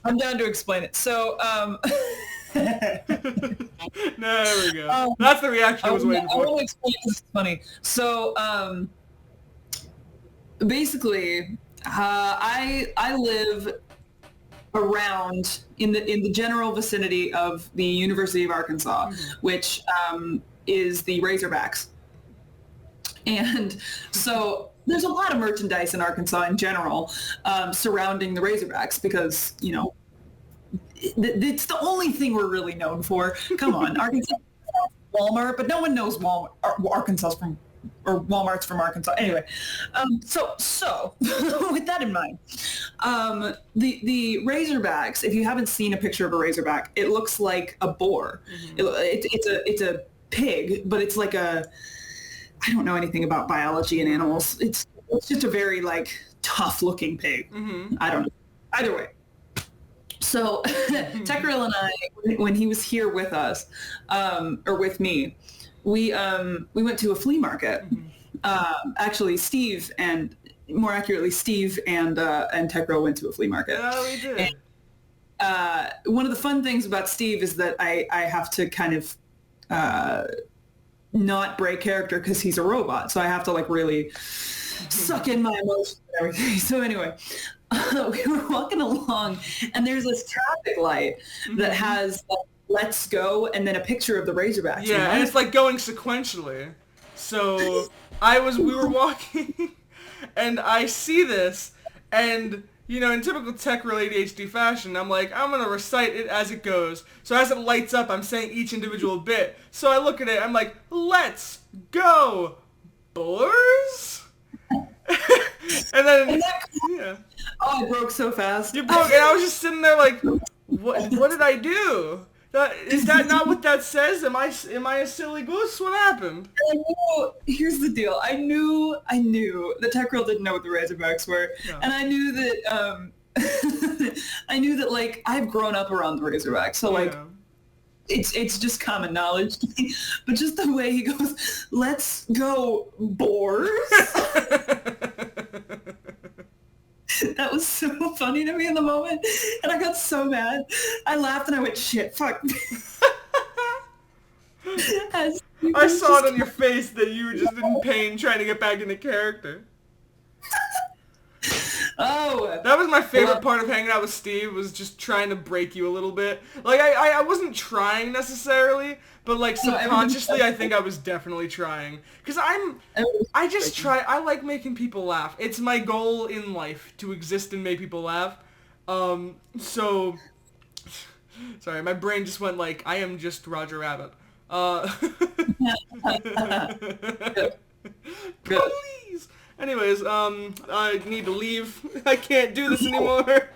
I'm down to explain it. So, there we go. That's the reaction I was waiting for. I want to explain this. It's funny. So, basically, I live around in the general vicinity of the University of Arkansas, which is the Razorbacks. And so there's a lot of merchandise in Arkansas in general surrounding the Razorbacks because, you know, it's the only thing we're really known for. Come on, Arkansas, Walmart, but no one knows Walmart, Arkansas's from, or Walmart's from Arkansas. Anyway, so with that in mind, the Razorbacks, if you haven't seen a picture of a Razorback, it looks like a boar. It's a pig, but it's like I don't know anything about biology and animals. It's just a very, like, tough looking pig. I don't know. Either way. So Tekrill and I, when he was here with us, or with me, we went to a flea market. Actually, Steve and Tekrill went to a flea market. Oh, we did. And, one of the fun things about Steve is that I have to kind of not break character because he's a robot, so I have to, like, really suck in my emotions and everything. So anyway, we were walking along, and there's this traffic light that has, like, let's go, and then a picture of the Razorbacks. Yeah, and it's, like, going sequentially. So we were walking, and I see this, and you know, in typical tech-real ADHD fashion, I'm like, I'm going to recite it as it goes. So as it lights up, I'm saying each individual bit. So I look at it, I'm like, let's go, boys. And then, yeah. Oh, I broke so fast. You broke, and I was just sitting there like, what did I do? Is that not what that says? Am I a silly goose? What happened? Here's the deal. I knew the tech girl didn't know what the Razorbacks were, no. And I knew that like I've grown up around the Razorbacks, so like it's just common knowledge. But just the way he goes, "Let's go, boars." That was so funny to me in the moment, and I got so mad. I laughed and I went, shit, fuck. I saw it on your face that you were just in pain trying to get back into character. Oh. That was my favorite part of hanging out with Steve, was just trying to break you a little bit. Like, I wasn't trying necessarily, but like subconsciously I think I was definitely trying. Because I like making people laugh. It's my goal in life to exist and make people laugh. So, sorry, my brain just went like, I am just Roger Rabbit. Please! Anyways, I need to leave. I can't do this anymore.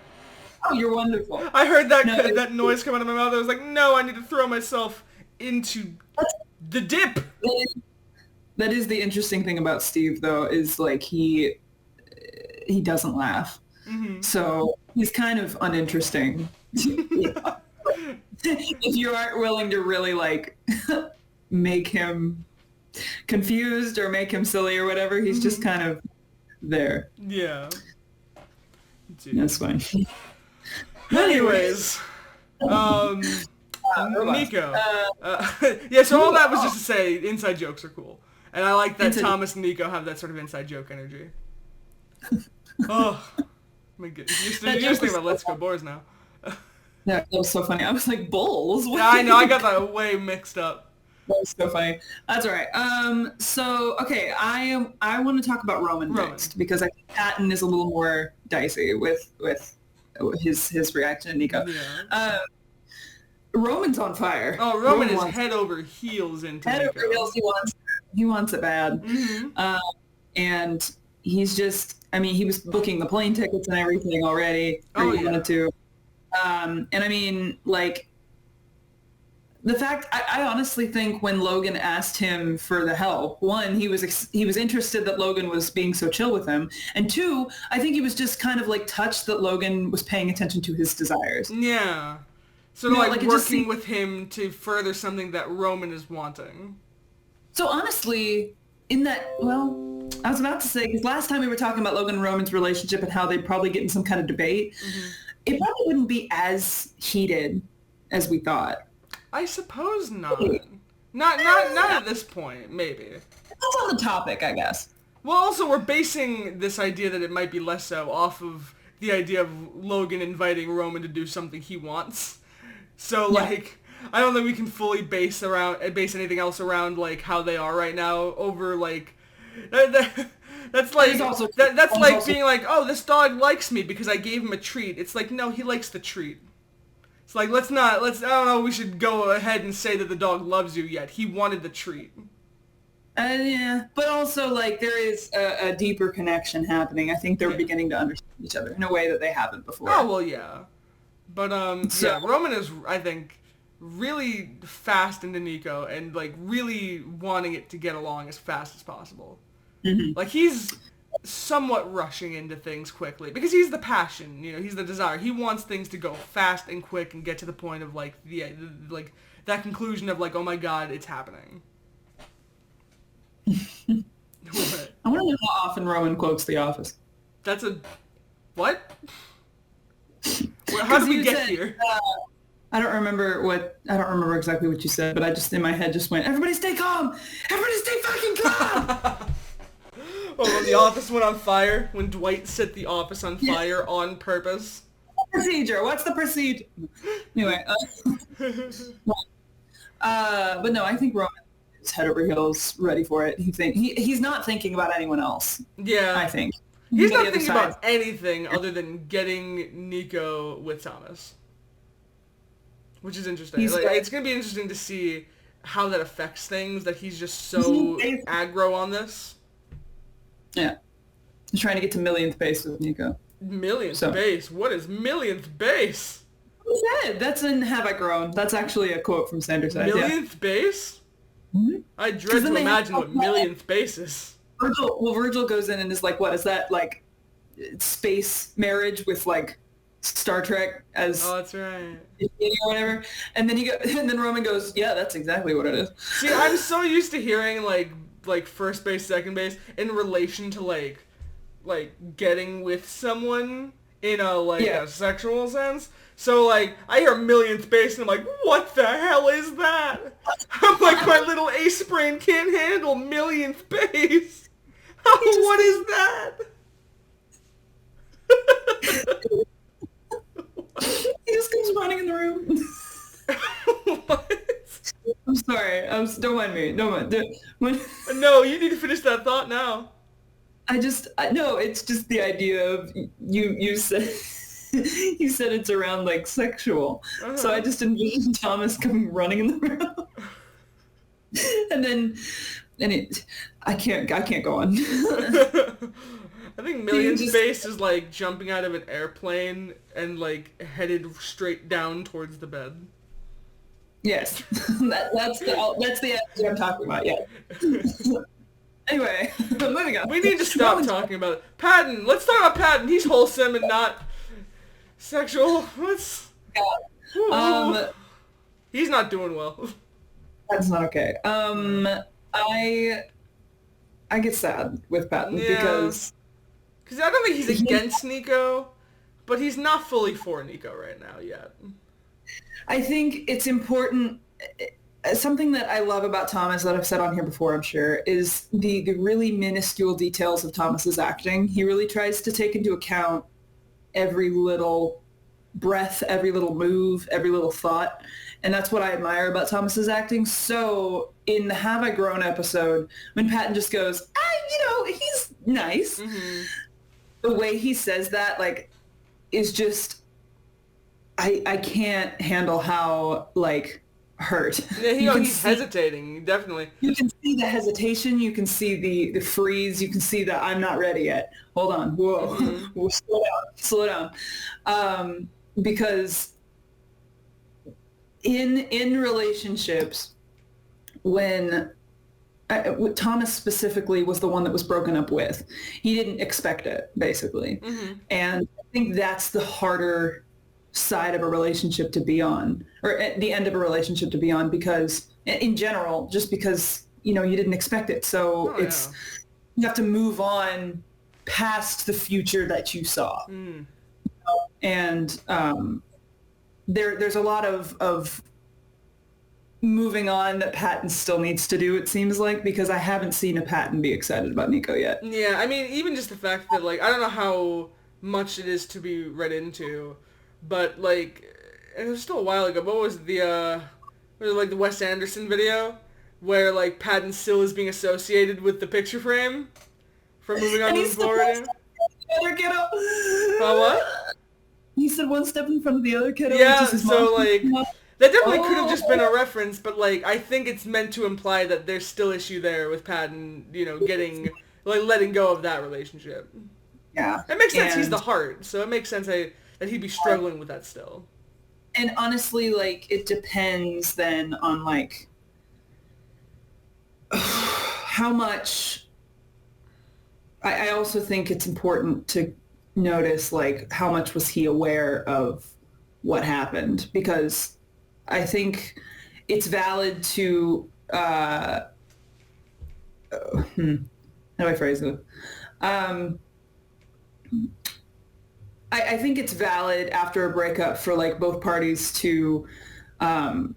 Oh, you're wonderful. I heard that noise come out of my mouth. I was like, no, I need to throw myself into the dip. That is the interesting thing about Steve, though, is like he doesn't laugh. Mm-hmm. So he's kind of uninteresting. If you aren't willing to really like make him confused or make him silly or whatever, he's just kind of there. Yeah. That's fine. Anyways, Nico. Yeah, so all that was just to say inside jokes are cool. And I like that Thomas and Nico have that sort of inside joke energy. Oh, my goodness. You're just thinking about Let's Go Boars now. Yeah, that was so funny. I was like, bulls? Yeah, I know. I got that way mixed up. That was so funny. That's all right. So, okay, I want to talk about Roman next, because I think Patton is a little more dicey with his reaction to Nico. Yeah. Roman's on fire. Oh, Roman is head over heels into Nico. Head over heels. He wants it bad. Mm-hmm. And he's just, I mean, he was booking the plane tickets and everything already. He wanted to. And I mean, like, the fact, I honestly think when Logan asked him for the help, one, he was interested that Logan was being so chill with him. And two, I think he was just kind of like touched that Logan was paying attention to his desires. Yeah. So like working with him to further something that Roman is wanting. So honestly, I was about to say, because last time we were talking about Logan and Roman's relationship and how they'd probably get in some kind of debate, it probably wouldn't be as heated as we thought. I suppose not. Not at this point, maybe. That's on the topic, I guess. Well, also, we're basing this idea that it might be less so off of the idea of Logan inviting Roman to do something he wants. So, like, I don't think we can fully base anything else around, like, how they are right now over, like... That's like being like, oh, this dog likes me because I gave him a treat. It's like, no, he likes the treat. It's like, I don't know, we should go ahead and say that the dog loves you yet. He wanted the treat. Yeah, but also, like, there is a deeper connection happening. I think they're beginning to understand each other in a way that they haven't before. Oh, well, yeah. But, Roman is, I think, really fast into Nico and, like, really wanting it to get along as fast as possible. Mm-hmm. Like, he's somewhat rushing into things quickly because he's the passion, he's the desire. He wants things to go fast and quick and get to the point of, like, like that conclusion of, like, oh my god, it's happening. What? I want to know how often Roman quotes The Office. That's a... What? How did we get here? I don't remember exactly what you said, but I just, in my head, just went, everybody stay calm! Everybody stay fucking calm! Oh, when The Office went on fire? When Dwight set The Office on fire on purpose? Procedure. What's the procedure? Anyway. But no, I think Roman is head over heels ready for it. He's not thinking about anyone else. Yeah. I think. He's But not the other thinking side, about anything other than getting Nico with Thomas. Which is interesting. he's Like, like, it's going to be interesting to see how that affects things, that he's just so aggro on this. yeah, he's trying to get to millionth base with Nico. Millionth base? What is millionth base? What's that? That's in Have I Grown. That's actually a quote from Sanders' Side. Millionth base? Mm-hmm. I dread to imagine what millionth base is. Virgil goes in and is like, what, is that like space marriage with like Star Trek as Oh, that's right. or whatever? And then Roman goes, yeah, that's exactly what it is. See, I'm so used to hearing like first base, second base in relation to like getting with someone in a sexual sense. So like I hear millionth base and I'm like, what the hell is that? I'm like, my little ace brain can't handle millionth base. What is that? He just comes running in the room. What? I'm sorry. Don't mind me. Don't mind. No, you need to finish that thought now. No, it's just the idea of you said you said it's around like sexual. Uh-huh. So I just envisioned Thomas coming running in the room. I can't go on. I think millionth base is like jumping out of an airplane and like headed straight down towards the bed. Yes, that's the idea I'm talking about. Yeah. Anyway, moving on. We need to stop talking about it. Patton, let's talk about Patton. He's wholesome and not sexual. He's not doing well. That's not okay. I get sad with Patton because I don't think he's against Nico, but he's not fully for Nico right now yet. I think it's important. Something that I love about Thomas that I've said on here before, I'm sure, is the really minuscule details of Thomas's acting. He really tries to take into account every little breath, every little move, every little thought. And that's what I admire about Thomas's acting. So in the Have I Grown episode, when Patton just goes, he's nice. Mm-hmm. The way he says that, like, is just, I can't handle how, like, hurt. Yeah, he's hesitating, definitely. You can see the hesitation. You can see the freeze. You can see that I'm not ready yet. Hold on. Whoa. Mm-hmm. Slow down. Because in relationships, when Thomas specifically was the one that was broken up with, he didn't expect it, basically. Mm-hmm. And I think that's the harder side of a relationship to be on, or at the end of a relationship to be on, because in general, just because, you didn't expect it. So you have to move on past the future that you saw. Mm. And there's a lot of moving on that Patton still needs to do, it seems like, because I haven't seen a Patton be excited about Nico yet. Yeah, I mean, even just the fact that, like, I don't know how much it is to be read into, but, like, it was still a while ago, but what was the Wes Anderson video, where, like, Patton still is being associated with the picture frame from Moving On to Florida? The other kiddo. What? He said one step in front of the other kiddo. Yeah, so, like, that definitely could have just been a reference, but, like, I think it's meant to imply that there's still issue there with Patton, getting, like, letting go of that relationship. Yeah. It makes sense, he's the heart, so it makes sense that he'd be struggling with that still. And honestly, like, it depends then on, like, how much... I also think it's important to notice, like, how much was he aware of what happened, because I think it's valid to... how do I phrase it? I think it's valid after a breakup for, like, both parties to have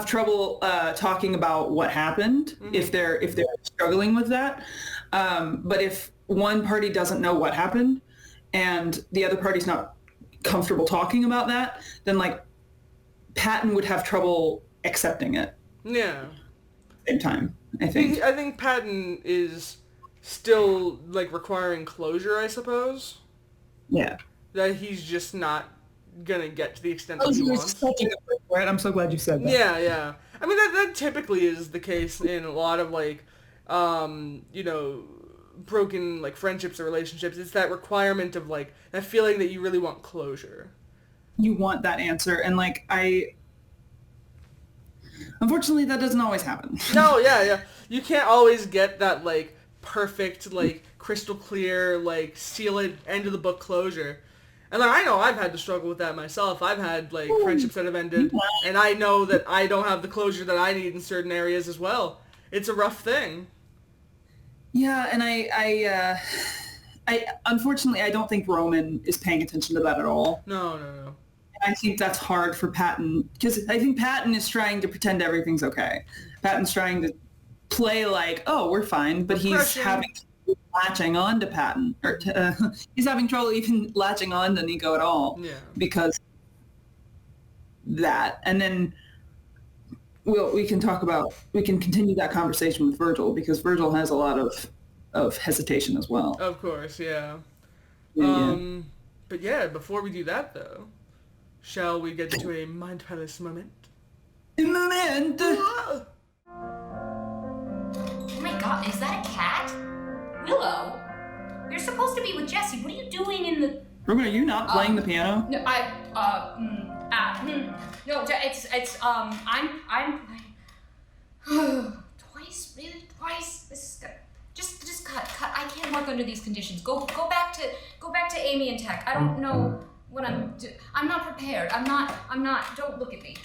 trouble talking about what happened, mm-hmm. if they're struggling with that. But if one party doesn't know what happened and the other party's not comfortable talking about that, then, like, Patton would have trouble accepting it. Yeah. Same time, I think. I think Patton is still, like, requiring closure, I suppose. Yeah. That he's just not gonna get to the extent Oh, that he you're wants. such a good word. I'm so glad you said that. Yeah, yeah. I mean, that typically is the case in a lot of, like, you know, broken, like, friendships or relationships. It's that requirement of, like, that feeling that you really want closure. You want that answer, and, like, unfortunately, that doesn't always happen. No, yeah. You can't always get that, like, perfect, like, crystal clear, like, seal it, end of the book closure. And, like, I know I've had to struggle with that myself. I've had, like, friendships that have ended, and I know that I don't have the closure that I need in certain areas as well. It's a rough thing. Yeah, and I unfortunately, I don't think Roman is paying attention to that at all. No. I think that's hard for Patton, because I think Patton is trying to pretend everything's okay. Patton's trying to play like, oh, we're fine, but he's having trouble latching on to Patton, or he's having trouble even latching on to Nico at all. Yeah. Because that, and then we can continue that conversation with Virgil, because Virgil has a lot of hesitation as well. Of course, yeah. Yeah. But yeah, before we do that, though, shall we get to a Mind Palace moment? Moment! Oh my god, is that a cat? Willow, you're supposed to be with Jessie. What are you doing in the... Roman, are you not playing the piano? No, no, I'm twice, really? Twice? This is good. Just cut. I can't work under these conditions. Go back to Amy and Tech. I don't know what I'm not prepared. I'm not, don't look at me.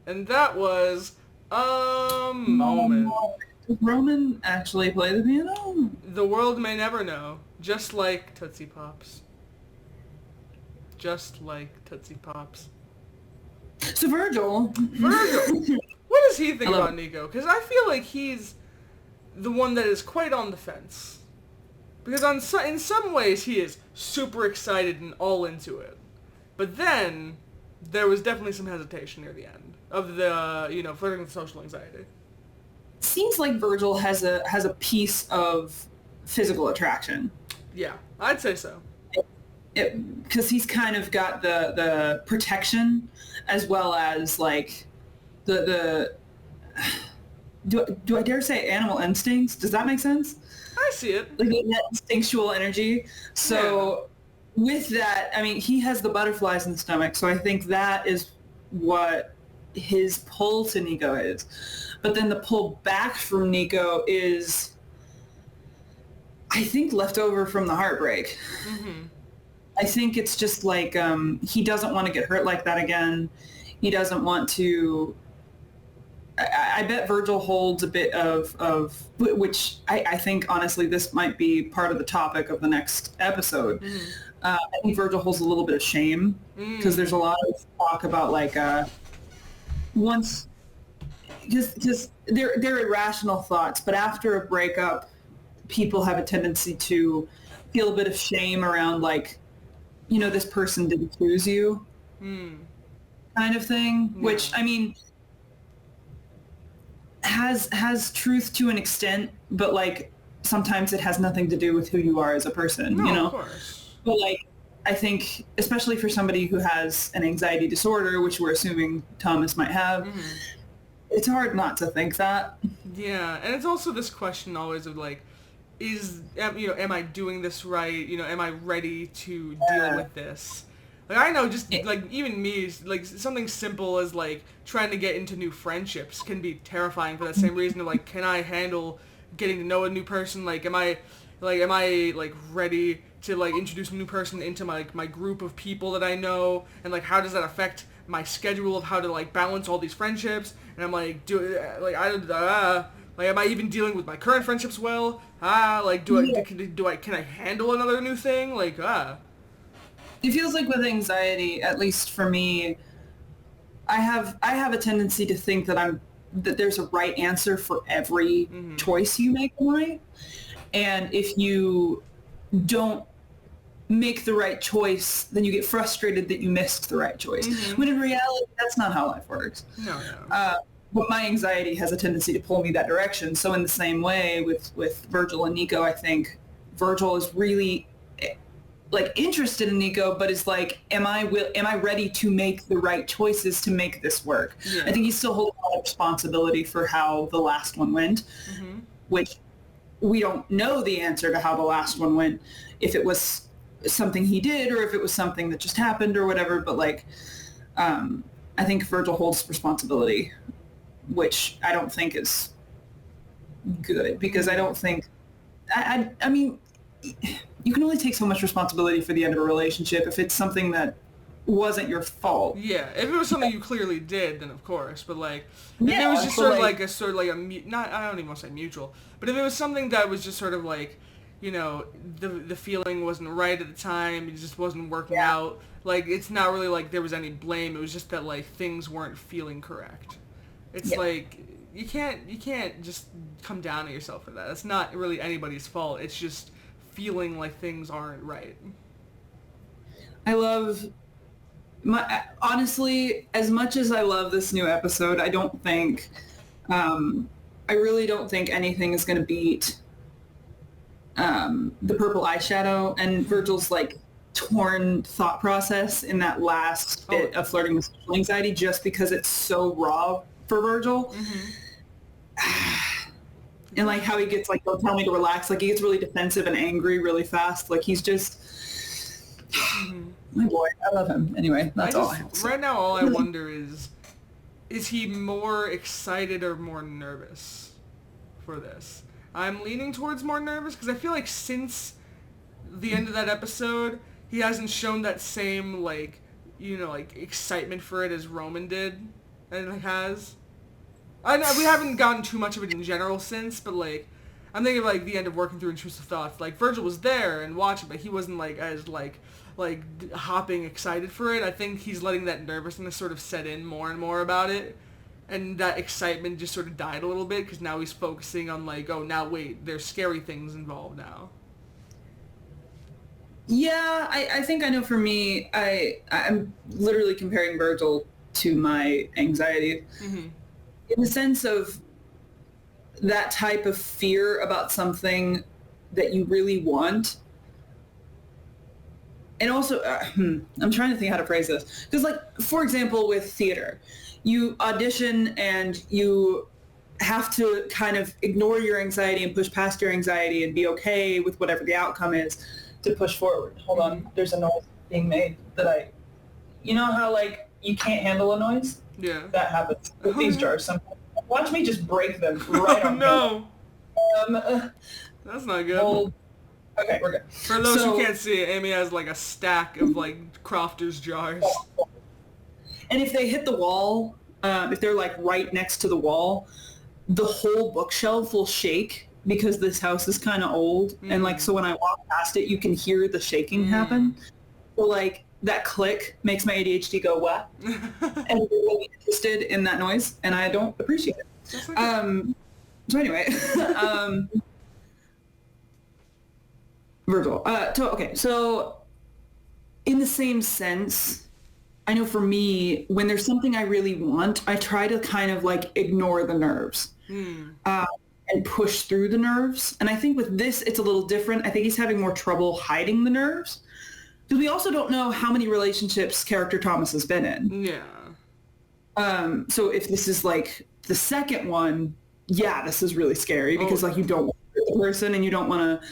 And that was a moment. Did Roman actually play the piano? The world may never know. Just like Tootsie Pops. Just like Tootsie Pops. So Virgil. What does he think about Nico? Because I feel like he's the one that is quite on the fence. Because in some ways he is super excited and all into it. But then there was definitely some hesitation near the end of the, flirting with social anxiety. Seems like Virgil has a piece of physical attraction. Yeah, I'd say so. Because he's kind of got the protection, as well as like the do I dare say animal instincts? Does that make sense? I see it. Like that instinctual energy. So with that, I mean, he has the butterflies in the stomach. So I think that is what his pull to Nico is. But then the pull back from Nico is, I think, left over from the heartbreak. Mm-hmm. I think it's just like he doesn't want to get hurt like that again. He doesn't want to... I bet Virgil holds a bit of which I think, honestly, this might be part of the topic of the next episode. Mm. I think Virgil holds a little bit of shame, because there's a lot of talk about, like, once... Because they're irrational thoughts, but after a breakup, people have a tendency to feel a bit of shame around, like, this person didn't choose you, kind of thing, which, I mean... has truth to an extent, but like sometimes it has nothing to do with who you are as a person. No, of course. But like I think, especially for somebody who has an anxiety disorder, which we're assuming Thomas might have, it's hard not to think that. Yeah, and it's also this question always of like, am I doing this right? Am I ready to deal with this? Like, I know, just, like, even me, like, something simple as, like, trying to get into new friendships can be terrifying for that same reason of, like, can I handle getting to know a new person? Like, am I ready to, like, introduce a new person into my group of people that I know? And, like, how does that affect my schedule of how to, like, balance all these friendships? And I'm, like, am I even dealing with my current friendships well? Can I handle another new thing? It feels like with anxiety, at least for me, I have a tendency to think that there's a right answer for every choice you make in life. And if you don't make the right choice, then you get frustrated that you missed the right choice. When in reality, that's not how life works. No. but my anxiety has a tendency to pull me that direction. So in the same way with Virgil and Nico, I think Virgil is really like interested in Nico, but is like, am I ready to make the right choices to make this work? Yeah. I think he's still holding a lot of responsibility for how the last one went, which we don't know the answer to how the last one went, if it was something he did or if it was something that just happened or whatever. But like, I think Virgil holds responsibility, which I don't think is good, because I don't think, I mean, you can only take so much responsibility for the end of a relationship if it's something that wasn't your fault. Yeah, if it was something you clearly did, then of course. But like, if it was just sort of like not, I don't even want to say mutual, but if it was something that was just sort of like, you know, the feeling wasn't right at the time, it just wasn't working out. Like, it's not really like there was any blame. It was just that like things weren't feeling correct. It's like you can't just come down on yourself for that. That's not really anybody's fault. It's just feeling like things aren't right. I love honestly, as much as I love this new episode, I don't think I really don't think anything is going to beat the purple eyeshadow and Virgil's like torn thought process in that last bit of flirting with social anxiety, just because it's so raw for Virgil. And like how he gets like, don't tell me to relax, like he gets really defensive and angry really fast, like he's just my boy. I love him. Anyway, that's all I have to say. Right now all I wonder is he more excited or more nervous for this? I'm leaning towards more nervous, because I feel like since the end of that episode, he hasn't shown that same, like, you know, like, excitement for it as Roman did, and it has. I know we haven't gotten too much of it in general since, but, like, I'm thinking of, like, the end of Working Through Intrusive Thoughts. Like, Virgil was there and watching, but he wasn't, like, as, like hopping excited for it. I think he's letting that nervousness sort of set in more and more about it. And that excitement just sort of died a little bit, because now he's focusing on like, oh, now wait, there's scary things involved now. Yeah, I think I know for me, I'm literally comparing Virgil to my anxiety. In the sense of that type of fear about something that you really want. And also, I'm trying to think how to phrase this. Because like, for example, with theater, you audition and you have to kind of ignore your anxiety and push past your anxiety and be okay with whatever the outcome is to push forward. Hold on, there's a noise being made that you know how like you can't handle a noise? Yeah. That happens with these jars sometimes. Watch me just break them right on no. That's not good. Okay, we're good. For those who can't see it, Amy has like a stack of like Crofter's jars. And if they hit the wall, if they're like right next to the wall, the whole bookshelf will shake, because this house is kind of old. And like, so when I walk past it, you can hear the shaking happen. So like that click makes my ADHD go, what? And I'm really interested in that noise, and I don't appreciate it. So anyway, Virgil. Okay, so in the same sense, I know for me, when there's something I really want, I try to kind of like ignore the nerves and push through the nerves. And I think with this, it's a little different. I think he's having more trouble hiding the nerves, because we also don't know how many relationships character Thomas has been in. Yeah. So if this is like the second one, this is really scary, because like you don't want to hurt the person and you don't want to.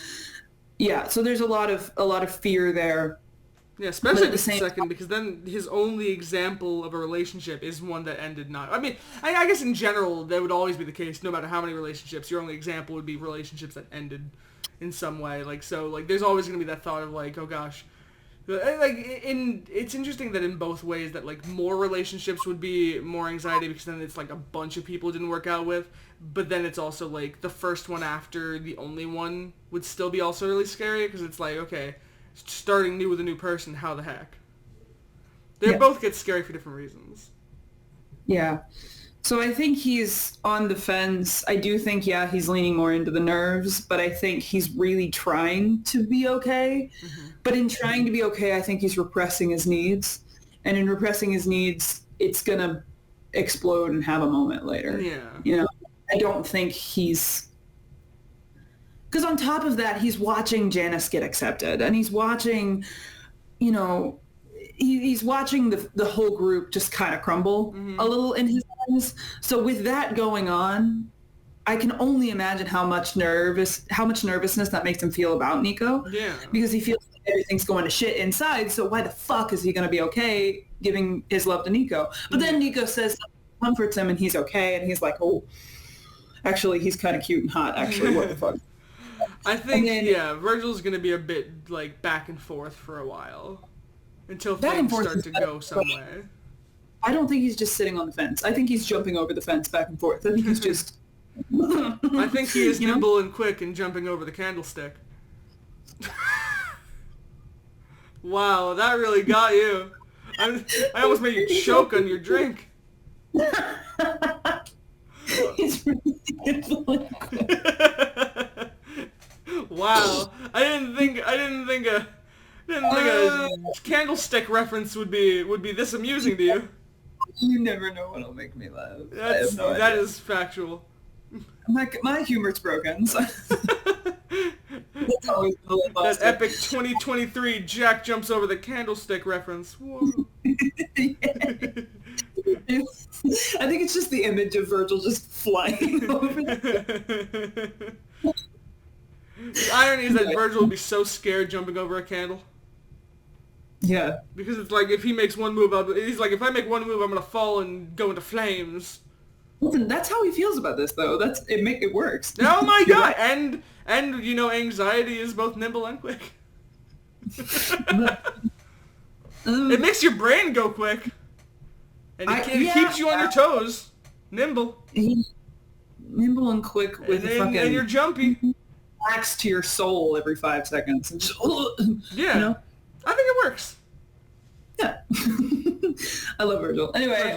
Yeah. So there's a lot of fear there. Yeah, especially the second, because then his only example of a relationship is one that ended not. I mean, I guess in general that would always be the case. No matter how many relationships, your only example would be relationships that ended in some way. Like, so, like, there's always going to be that thought of like, oh gosh, like it's interesting that in both ways that like more relationships would be more anxiety, because then it's like a bunch of people it didn't work out with. But then it's also like the first one after the only one would still be also really scary, because it's like, okay, starting new with a new person, how the heck? They both get scary for different reasons. Yeah. So I think he's on the fence. I do think, he's leaning more into the nerves, but I think he's really trying to be okay. But in trying to be okay, I think he's repressing his needs. And in repressing his needs, it's going to explode and have a moment later. Yeah. I don't think because on top of that, he's watching Janice get accepted, and he's watching, he's watching the whole group just kind of crumble a little in his eyes. So with that going on, I can only imagine how much nervousness that makes him feel about Nico. Yeah. Because he feels like everything's going to shit inside. So why the fuck is he going to be okay giving his love to Nico? But then Nico says something that comforts him, and he's okay. And he's like, oh, actually, he's kind of cute and hot. Actually, what the fuck? I think, Virgil's going to be a bit, like, back and forth for a while. Until things start to go somewhere. I don't think he's just sitting on the fence. I think he's jumping over the fence back and forth. I think he's just... I think he is nimble and quick in jumping over the candlestick. Wow, that really got you. I almost made you choke on your drink. He's really nimble and quick. Wow, I didn't think a candlestick reference would be this amusing to you. You never know what'll make me laugh. That is factual. My humor's broken. So. That epic 2023 Jack jumps over the candlestick reference. Whoa. I think it's just the image of Virgil just flying over. The irony is that Virgil would be so scared jumping over a candle. Yeah. Because it's like, if he makes one move, he's like, if I make one move, I'm going to fall and go into flames. Listen, that's how he feels about this, though. It works. Oh my god! And anxiety is both nimble and quick. It makes your brain go quick. And it keeps you on your toes. Nimble. Nimble and quick with and you're jumpy. Relax to your soul every 5 seconds. And just, yeah. I think it works. Yeah. I love Virgil. Anyway,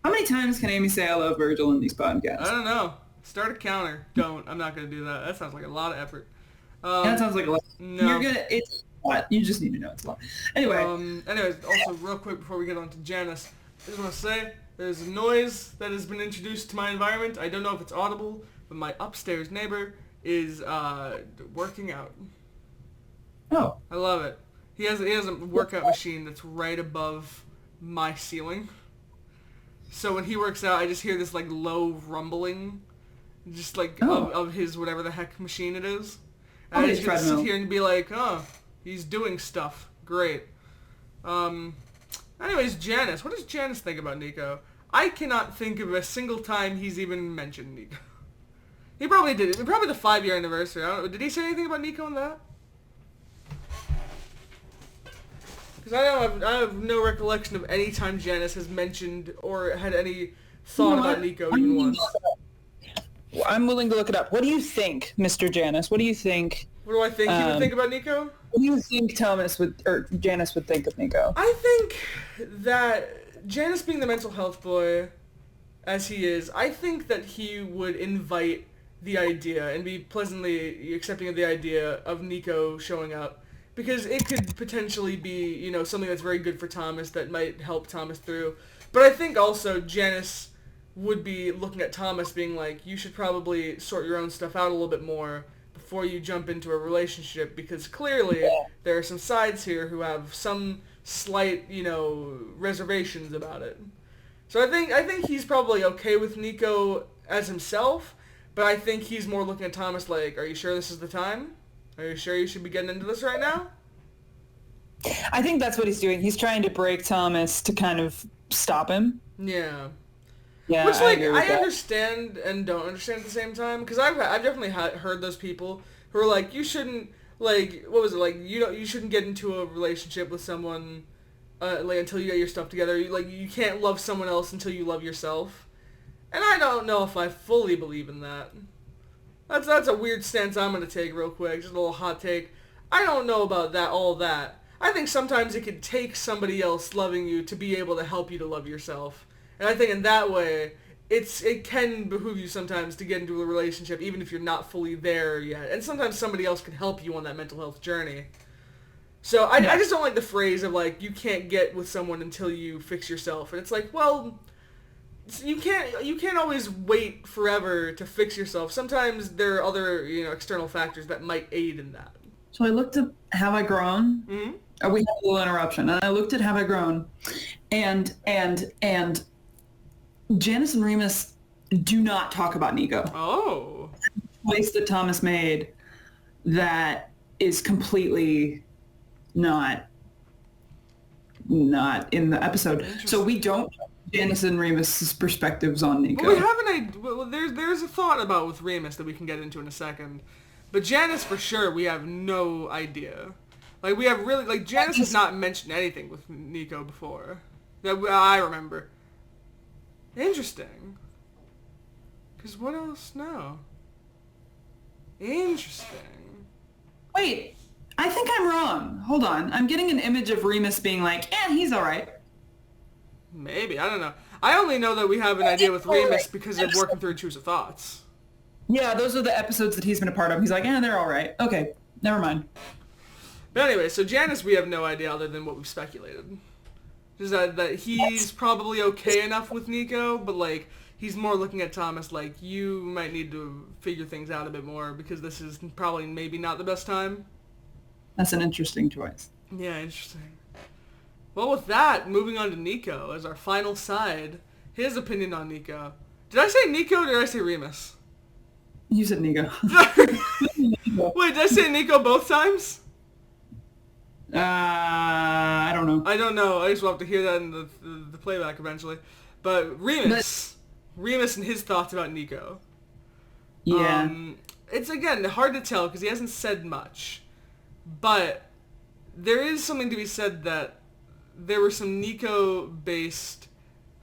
how many times can Amy say I love Virgil in these podcasts? I don't know. Start a counter. Don't. I'm not going to do that. That sounds like a lot of effort. That sounds like a lot. No. It's a lot. You just need to know it's a lot. Anyway. Anyways, also real quick before we get on to Janice, I just want to say there's a noise that has been introduced to my environment. I don't know if it's audible, but my upstairs neighbor is working out. Oh. I love it. He has a workout machine that's right above my ceiling. So when he works out, I just hear this like low rumbling, just like of his whatever the heck machine it is. And I just get to sit here and be like, oh, he's doing stuff. Great. Anyways, Janice. What does Janice think about Nico? I cannot think of a single time he's even mentioned Nico. He probably did. Probably the 5-year anniversary. I don't know. Did he say anything about Nico in that? Because I have no recollection of any time Janice has mentioned or had any thought about Nico even once. I'm willing to look it up. What do you think, Mr. Janice? What do you think? What do I think he would think about Nico? What do you think Janice would think of Nico? I think that Janice being the mental health boy, as he is, I think that he would invite the idea and be pleasantly accepting of the idea of Nico showing up. Because it could potentially be, something that's very good for Thomas that might help Thomas through. But I think also Janice would be looking at Thomas being like, you should probably sort your own stuff out a little bit more before you jump into a relationship, because clearly there are some sides here who have some slight, reservations about it. So I think he's probably okay with Nico as himself, but I think he's more looking at Thomas like, are you sure this is the time? Are you sure you should be getting into this right now? I think that's what he's doing. He's trying to break Thomas to kind of stop him. Yeah. Yeah. Which, I understand and don't understand at the same time, because I've definitely heard those people who are like, you shouldn't, you shouldn't get into a relationship with someone, until you get your stuff together. You can't love someone else until you love yourself. And I don't know if I fully believe in that. That's a weird stance I'm going to take real quick, just a little hot take. I don't know about all that. I think sometimes it could take somebody else loving you to be able to help you to love yourself. And I think in that way, it can behoove you sometimes to get into a relationship even if you're not fully there yet. And sometimes somebody else can help you on that mental health journey. So I just don't like the phrase of you can't get with someone until you fix yourself. And it's like, well, you can't always wait forever to fix yourself. Sometimes there are other, external factors that might aid in that. So I looked at Have I Grown? Mm-hmm. We had a little interruption. And I looked at Have I Grown, and Janice and Remus do not talk about Nico. Oh. The choice that Thomas made that is completely not in the episode. So we don't know Janice and Remus's perspectives on Nico. Well, we have an idea. Well, there's a thought about with Remus that we can get into in a second. But Janice, for sure, we have no idea. Like, we have really... Like, Janice has not mentioned anything with Nico before. That I remember. Interesting. Because what else? No. Interesting. Wait, I think I'm wrong. Hold on. I'm getting an image of Remus being like, he's all right. Maybe. I don't know. I only know that we have an idea with Remus because of working through Intrusive Thoughts. Yeah, those are the episodes that he's been a part of. He's like, they're all right. Okay, never mind. But anyway, so Janice, we have no idea other than what we've speculated. Just that he's probably okay enough with Nico, but, like, he's more looking at Thomas like, you might need to figure things out a bit more because this is probably maybe not the best time. That's an interesting choice. Yeah, interesting. Well, with that, moving on to Nico as our final side. His opinion on Nico. Did I say Nico or did I say Remus? You said Nico. Wait, did I say Nico both times? I don't know. I don't know. I just will have to hear that in the playback eventually. But Remus and his thoughts about Nico. Yeah. It's, again, hard to tell because he hasn't said much. But there is something to be said that there were some Nico-based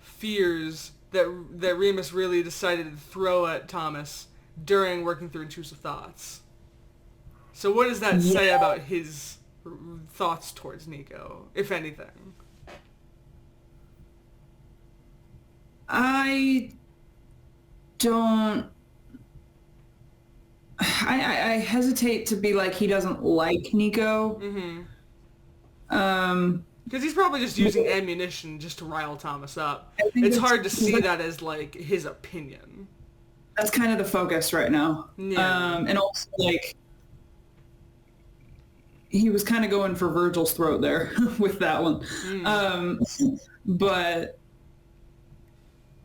fears that Remus really decided to throw at Thomas during working through Intrusive Thoughts. So what does that say about his thoughts towards Nico, if anything? I hesitate to be like he doesn't like Nico. Mm-hmm. Because he's probably just using ammunition just to rile Thomas up. It's hard to see that as, like, his opinion. That's kind of the focus right now. Yeah. And also, like, he was kind of going for Virgil's throat there with that one. But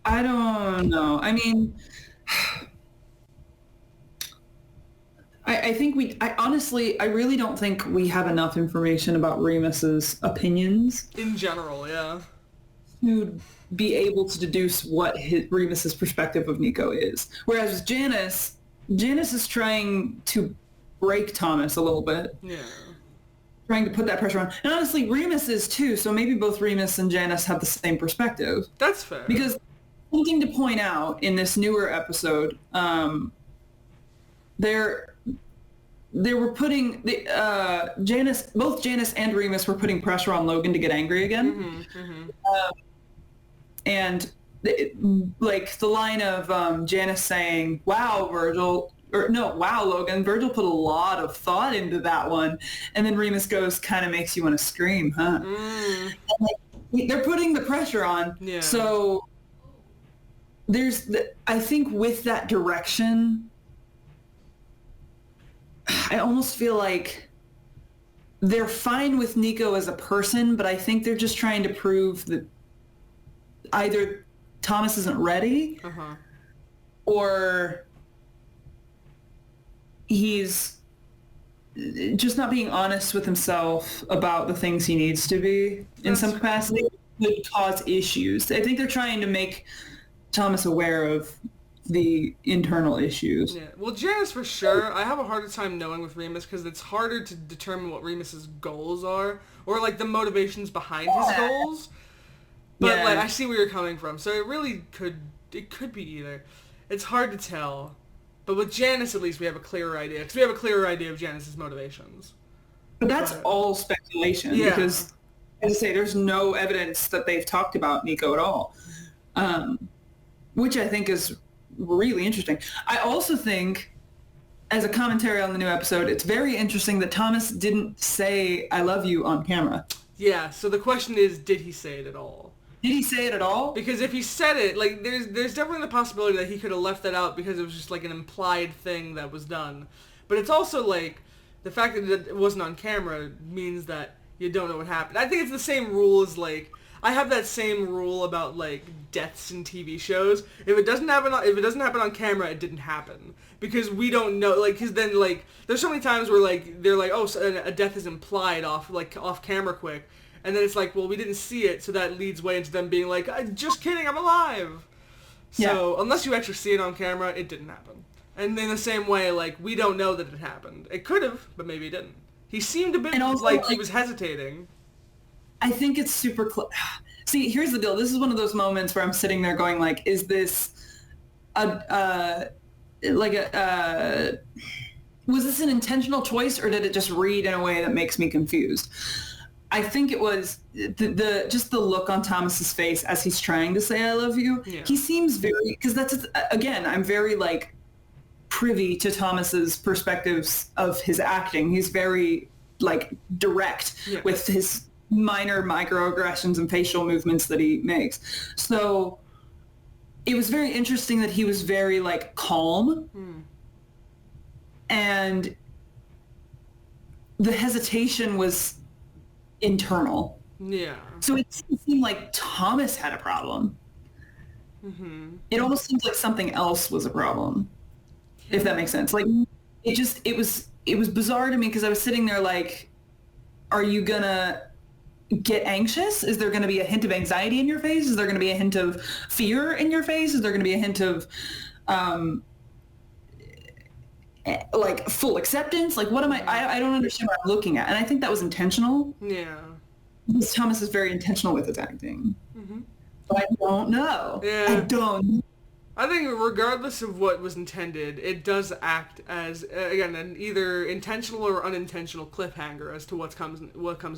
I don't know. I mean, I think I really don't think we have enough information about Remus's opinions. In general, yeah. To be able to deduce what Remus's perspective of Nico is. Whereas with Janice is trying to break Thomas a little bit. Yeah. Trying to put that pressure on. And honestly, Remus is too, so maybe both Remus and Janice have the same perspective. That's fair. Because something to point out in this newer episode, they were putting both Janice and Remus were putting pressure on Logan to get angry again. Mm-hmm, mm-hmm. And like the line of Janice saying, "Wow, Virgil," or no, "Wow, Logan." Virgil put a lot of thought into that one, and then Remus goes, "Kind of makes you want to scream, huh?" And, like, they're putting the pressure on. Yeah. So I think with that direction, I almost feel like they're fine with Nico as a person, but I think they're just trying to prove that either Thomas isn't ready or he's just not being honest with himself about the things he needs to be in some capacity would cause issues. I think they're trying to make Thomas aware of the internal issues. Yeah. Well, Janice for sure. I have a harder time knowing with Remus because it's harder to determine what Remus's goals are or like the motivations behind his goals. But like I see where you're coming from. So it could be either. It's hard to tell. But with Janice at least we have a clearer idea because we have a clearer idea of Janice's motivations. But that's all speculation because as I say there's no evidence that they've talked about Nico at all. Which I think is really interesting. I also think, as a commentary on the new episode, it's very interesting that Thomas didn't say "I love you" on camera. Yeah, so the question is, did he say it at all? Did he say it at all? Because if he said it, like, there's definitely the possibility that he could have left that out because it was just, like, an implied thing that was done. But it's also, like, the fact that it wasn't on camera means that you don't know what happened. I think it's the same rule as, like, I have that same rule about, like, deaths in TV shows. If it doesn't happen on camera, it didn't happen. Because we don't know, like, because then, like, there's so many times where, like, they're like, oh, so a death is implied off camera quick. And then it's like, well, we didn't see it, so that leads way into them being like, just kidding, I'm alive. So, unless you actually see it on camera, it didn't happen. And in the same way, like, we don't know that it happened. It could have, but maybe it didn't. He seemed a bit like he was hesitating. I think it's super... See, here's the deal. This is one of those moments where I'm sitting there going, like, is this was this an intentional choice, or did it just read in a way that makes me confused? I think it was just the look on Thomas's face as he's trying to say I love you. Yeah. He seems very, because that's, again, I'm very, like, privy to Thomas's perspectives of his acting. He's very, like, direct with his minor microaggressions and facial movements that he makes. So it was very interesting that he was very, like, calm. And the hesitation was internal. Yeah. So it didn't seem like Thomas had a problem. It almost seems like something else was a problem, if that makes sense. Like, it was bizarre to me because I was sitting there like, are you gonna get anxious? Is there gonna be a hint of anxiety in your face? Is there gonna be a hint of fear in your face? Is there gonna be a hint of like full acceptance? Like, what am I don't understand what I'm looking at. And I think that was intentional. Yeah. Because Thomas is very intentional with his acting. But I don't know. Yeah. I don't. I think regardless of what was intended, it does act as, again, an either intentional or unintentional cliffhanger as to what comes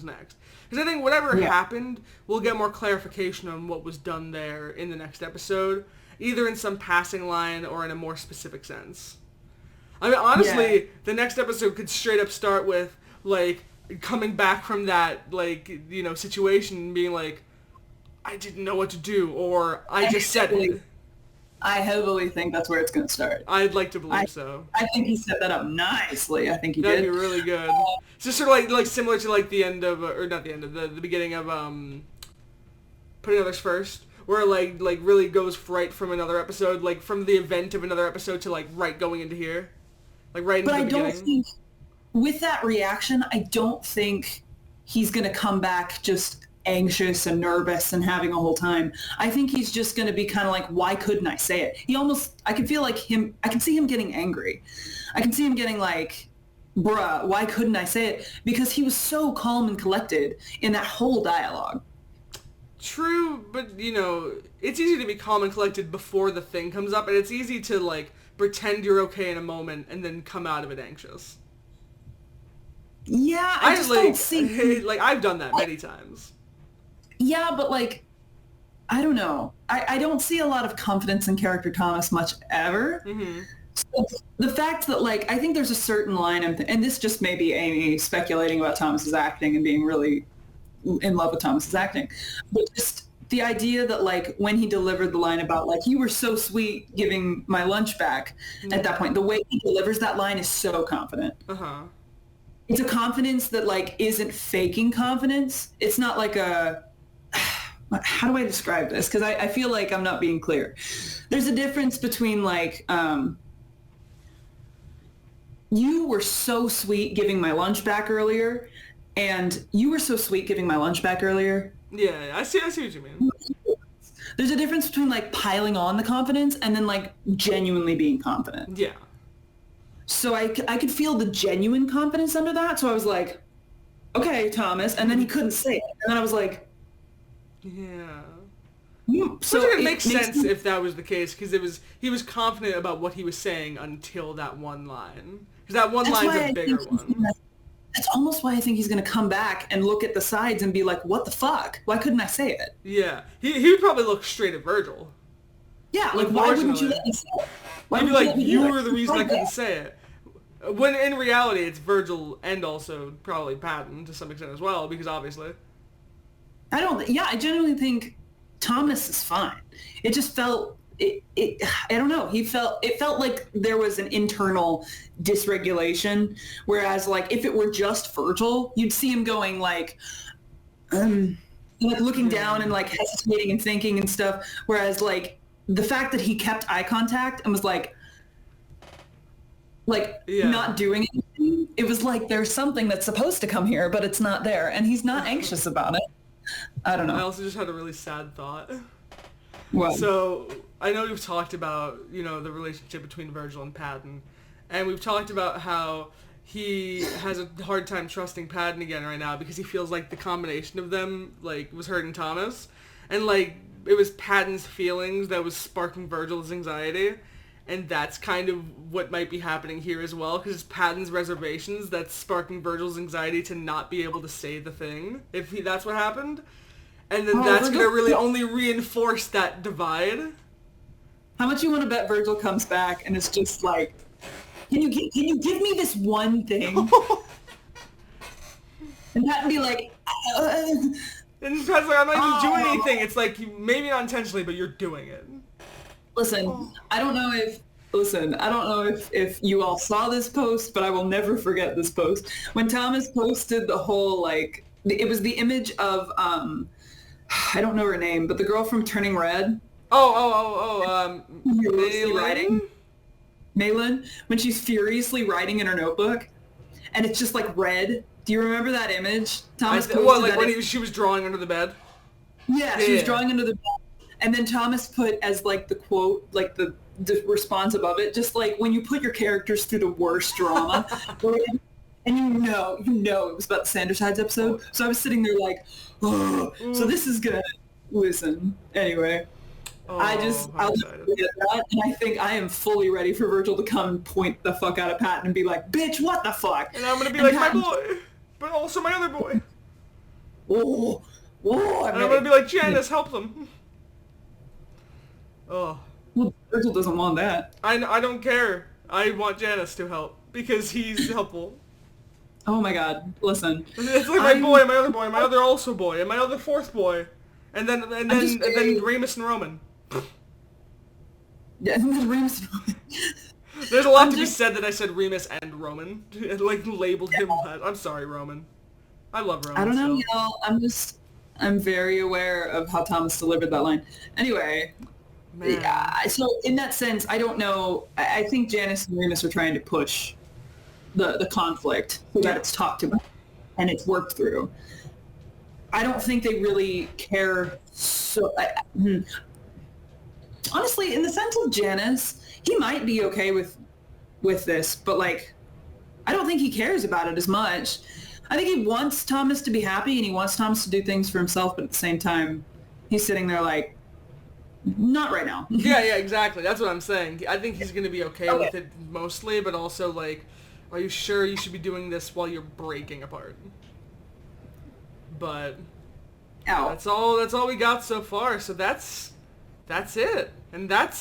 next. Because I think whatever happened, we'll get more clarification on what was done there in the next episode, either in some passing line or in a more specific sense. I mean, honestly, the next episode could straight up start with, like, coming back from that, like, you know, situation and being like, I didn't know what to do, or I just said it. I heavily think that's where it's going to start. I'd like to believe so. I think he set that up nicely. I think he That'd did. That'd be really good. It's just sort of like similar to like the end of, or not the end of, the beginning of Putting Others First, where like really goes right from another episode, like from the event of another episode to like right going into here. Like right into the beginning. But I don't think, with that reaction, I don't think he's going to come back just anxious and nervous and having a whole time. I think he's just going to be kind of like, why couldn't I say it? I can feel like I can see him getting angry. I can see him getting like, bruh, why couldn't I say it? Because he was so calm and collected in that whole dialogue. True, but you know, it's easy to be calm and collected before the thing comes up, and it's easy to like pretend you're okay in a moment and then come out of it anxious. Yeah, I just don't see... like, I've done that many times. Yeah, but, like, I don't know. I don't see a lot of confidence in character Thomas much ever. So the fact that, like, I think there's a certain line, and this just may be Amy speculating about Thomas's acting and being really in love with Thomas's acting, but just the idea that, like, when he delivered the line about, like, you were so sweet giving my lunch back at that point, the way he delivers that line is so confident. It's a confidence that, like, isn't faking confidence. It's not like a... How do I describe this? Because I feel like I'm not being clear. There's a difference between, like, you were so sweet giving my lunch back earlier, and you were so sweet giving my lunch back earlier. Yeah, I see what you mean. There's a difference between, like, piling on the confidence and then, like, genuinely being confident. Yeah. So I could feel the genuine confidence under that. So I was like, okay, Thomas. And then he couldn't say it. And then I was like, yeah. So it makes sense if that was the case, because he was confident about what he was saying until that one line. Because that one line's a bigger one. That's almost why I think he's going to come back and look at the sides and be like, what the fuck? Why couldn't I say it? Yeah. He would probably look straight at Virgil. Yeah, like, why wouldn't you let me say it? He'd be like, you were the reason I couldn't say it. When in reality, it's Virgil and also probably Patton to some extent as well, because obviously. I genuinely think Thomas is fine. It just felt, I don't know. It felt like there was an internal dysregulation. Whereas like if it were just Virgil, you'd see him going like looking down and like hesitating and thinking and stuff. Whereas like the fact that he kept eye contact and was like not doing anything, it was like there's something that's supposed to come here, but it's not there, and he's not anxious about it. I don't know. I also just had a really sad thought. What? So I know we've talked about, you know, the relationship between Virgil and Patton, and we've talked about how he has a hard time trusting Patton again right now because he feels like the combination of them like was hurting Thomas, and like it was Patton's feelings that was sparking Virgil's anxiety. And that's kind of what might be happening here as well, because it's Patton's reservations that's sparking Virgil's anxiety to not be able to say the thing, if that's what happened. And then that's going to really only reinforce that divide. How much you want to bet Virgil comes back and it's just like, can you give me this one thing? And Patton be like, And Patton's like, I'm not even doing anything. It's like, maybe not intentionally, but you're doing it. Listen, I don't know if you all saw this post, but I will never forget this post. When Thomas posted the whole, like, it was the image of, I don't know her name, but the girl from Turning Red. Maylin, when she's furiously writing in her notebook, and it's just, like, red. Do you remember that image? Thomas posted when she was drawing under the bed? Yeah, she was drawing under the bed. And then Thomas put as, like, the quote, like, the response above it, just, like, when you put your characters through the worst drama, and you know it was about the Sandersides episode. So I was sitting there like, oh, so this is gonna, listen. Anyway, I'll never forget that, and I think I am fully ready for Virgil to come and point the fuck out of Patton and be like, bitch, what the fuck? And I'm gonna be like, Patton, my boy, but also my other boy. And I'm gonna be like, Janice, help them. Oh. Well, Virgil doesn't want that. I don't care. I want Janice to help because he's helpful. Oh my god, listen. It's like my boy, my other boy, my other also boy, and my other fourth boy, and then Remus and Roman. Yeah, and then Remus and Roman. There's a lot to be said that I said Remus and Roman, and like labeled him that. I'm sorry, Roman. I love Roman. I don't know, y'all. I'm very aware of how Thomas delivered that line. Anyway. Man. Yeah, so in that sense, I don't know. I think Janice and Remus are trying to push the conflict so that it's talked about and it's worked through. I don't think they really care. So honestly, in the sense of Janice, he might be okay with this, but like, I don't think he cares about it as much. I think he wants Thomas to be happy and he wants Thomas to do things for himself, but at the same time, he's sitting there like, not right now. Yeah, exactly. That's what I'm saying. I think he's going to be okay with it mostly, but also, like, are you sure you should be doing this while you're breaking apart? But that's all we got so far. So that's it. And that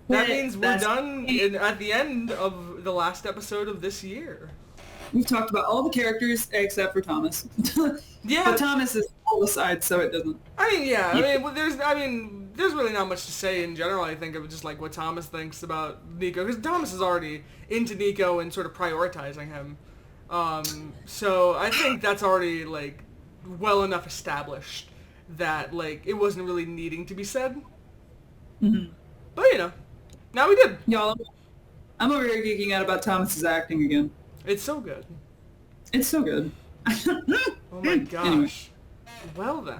means we're done at the end of the last episode of this year. We've talked about all the characters except for Thomas. Yeah. But Thomas is all aside, so it doesn't. There's really not much to say in general, I think, of just like what Thomas thinks about Nico, because Thomas is already into Nico and sort of prioritizing him. So I think that's already like well enough established that like it wasn't really needing to be said. Mm-hmm. But you know, now we did. Y'all, I'm over here geeking out about Thomas's acting again. It's so good. It's so good. Oh my gosh. Anyway. Well then.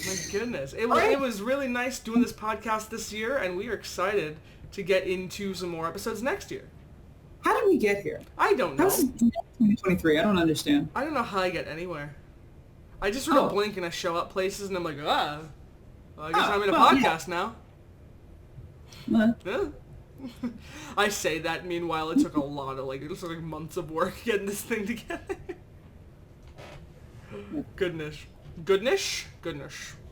My goodness. It was really nice doing this podcast this year, and we are excited to get into some more episodes next year. How did we get here? I don't know. How's 2023? I don't understand. I don't know how I get anywhere. I just sort of blink and I show up places and I'm like, well, I guess I'm in a podcast now. Yeah. I say that, meanwhile, it took a lot of, like, it was like months of work getting this thing together. Goodness. Oh, goodness.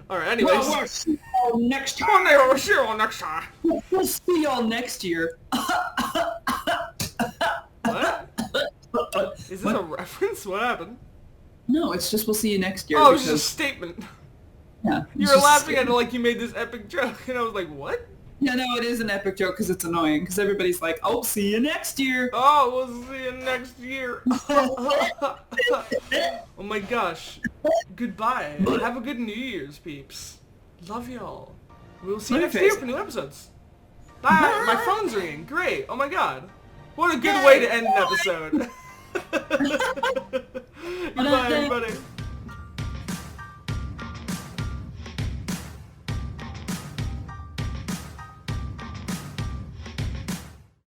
Alright, anyways. Well, we'll see y'all next time. We'll see y'all next time. We'll see y'all next year. What? Is this a reference? What happened? No, it's just we'll see you next year. Oh, it's just a statement. Yeah. You were laughing at it like you made this epic joke, and I was like, what? Yeah, no, it is an epic joke because it's annoying, because everybody's like, oh, see you next year. Oh, we'll see you next year. Oh my gosh. Goodbye. Have a good New Year's, peeps. Love y'all. We'll see you next year for new episodes. Bye. My phone's ringing. Great. Oh my god. What a good way to end an episode.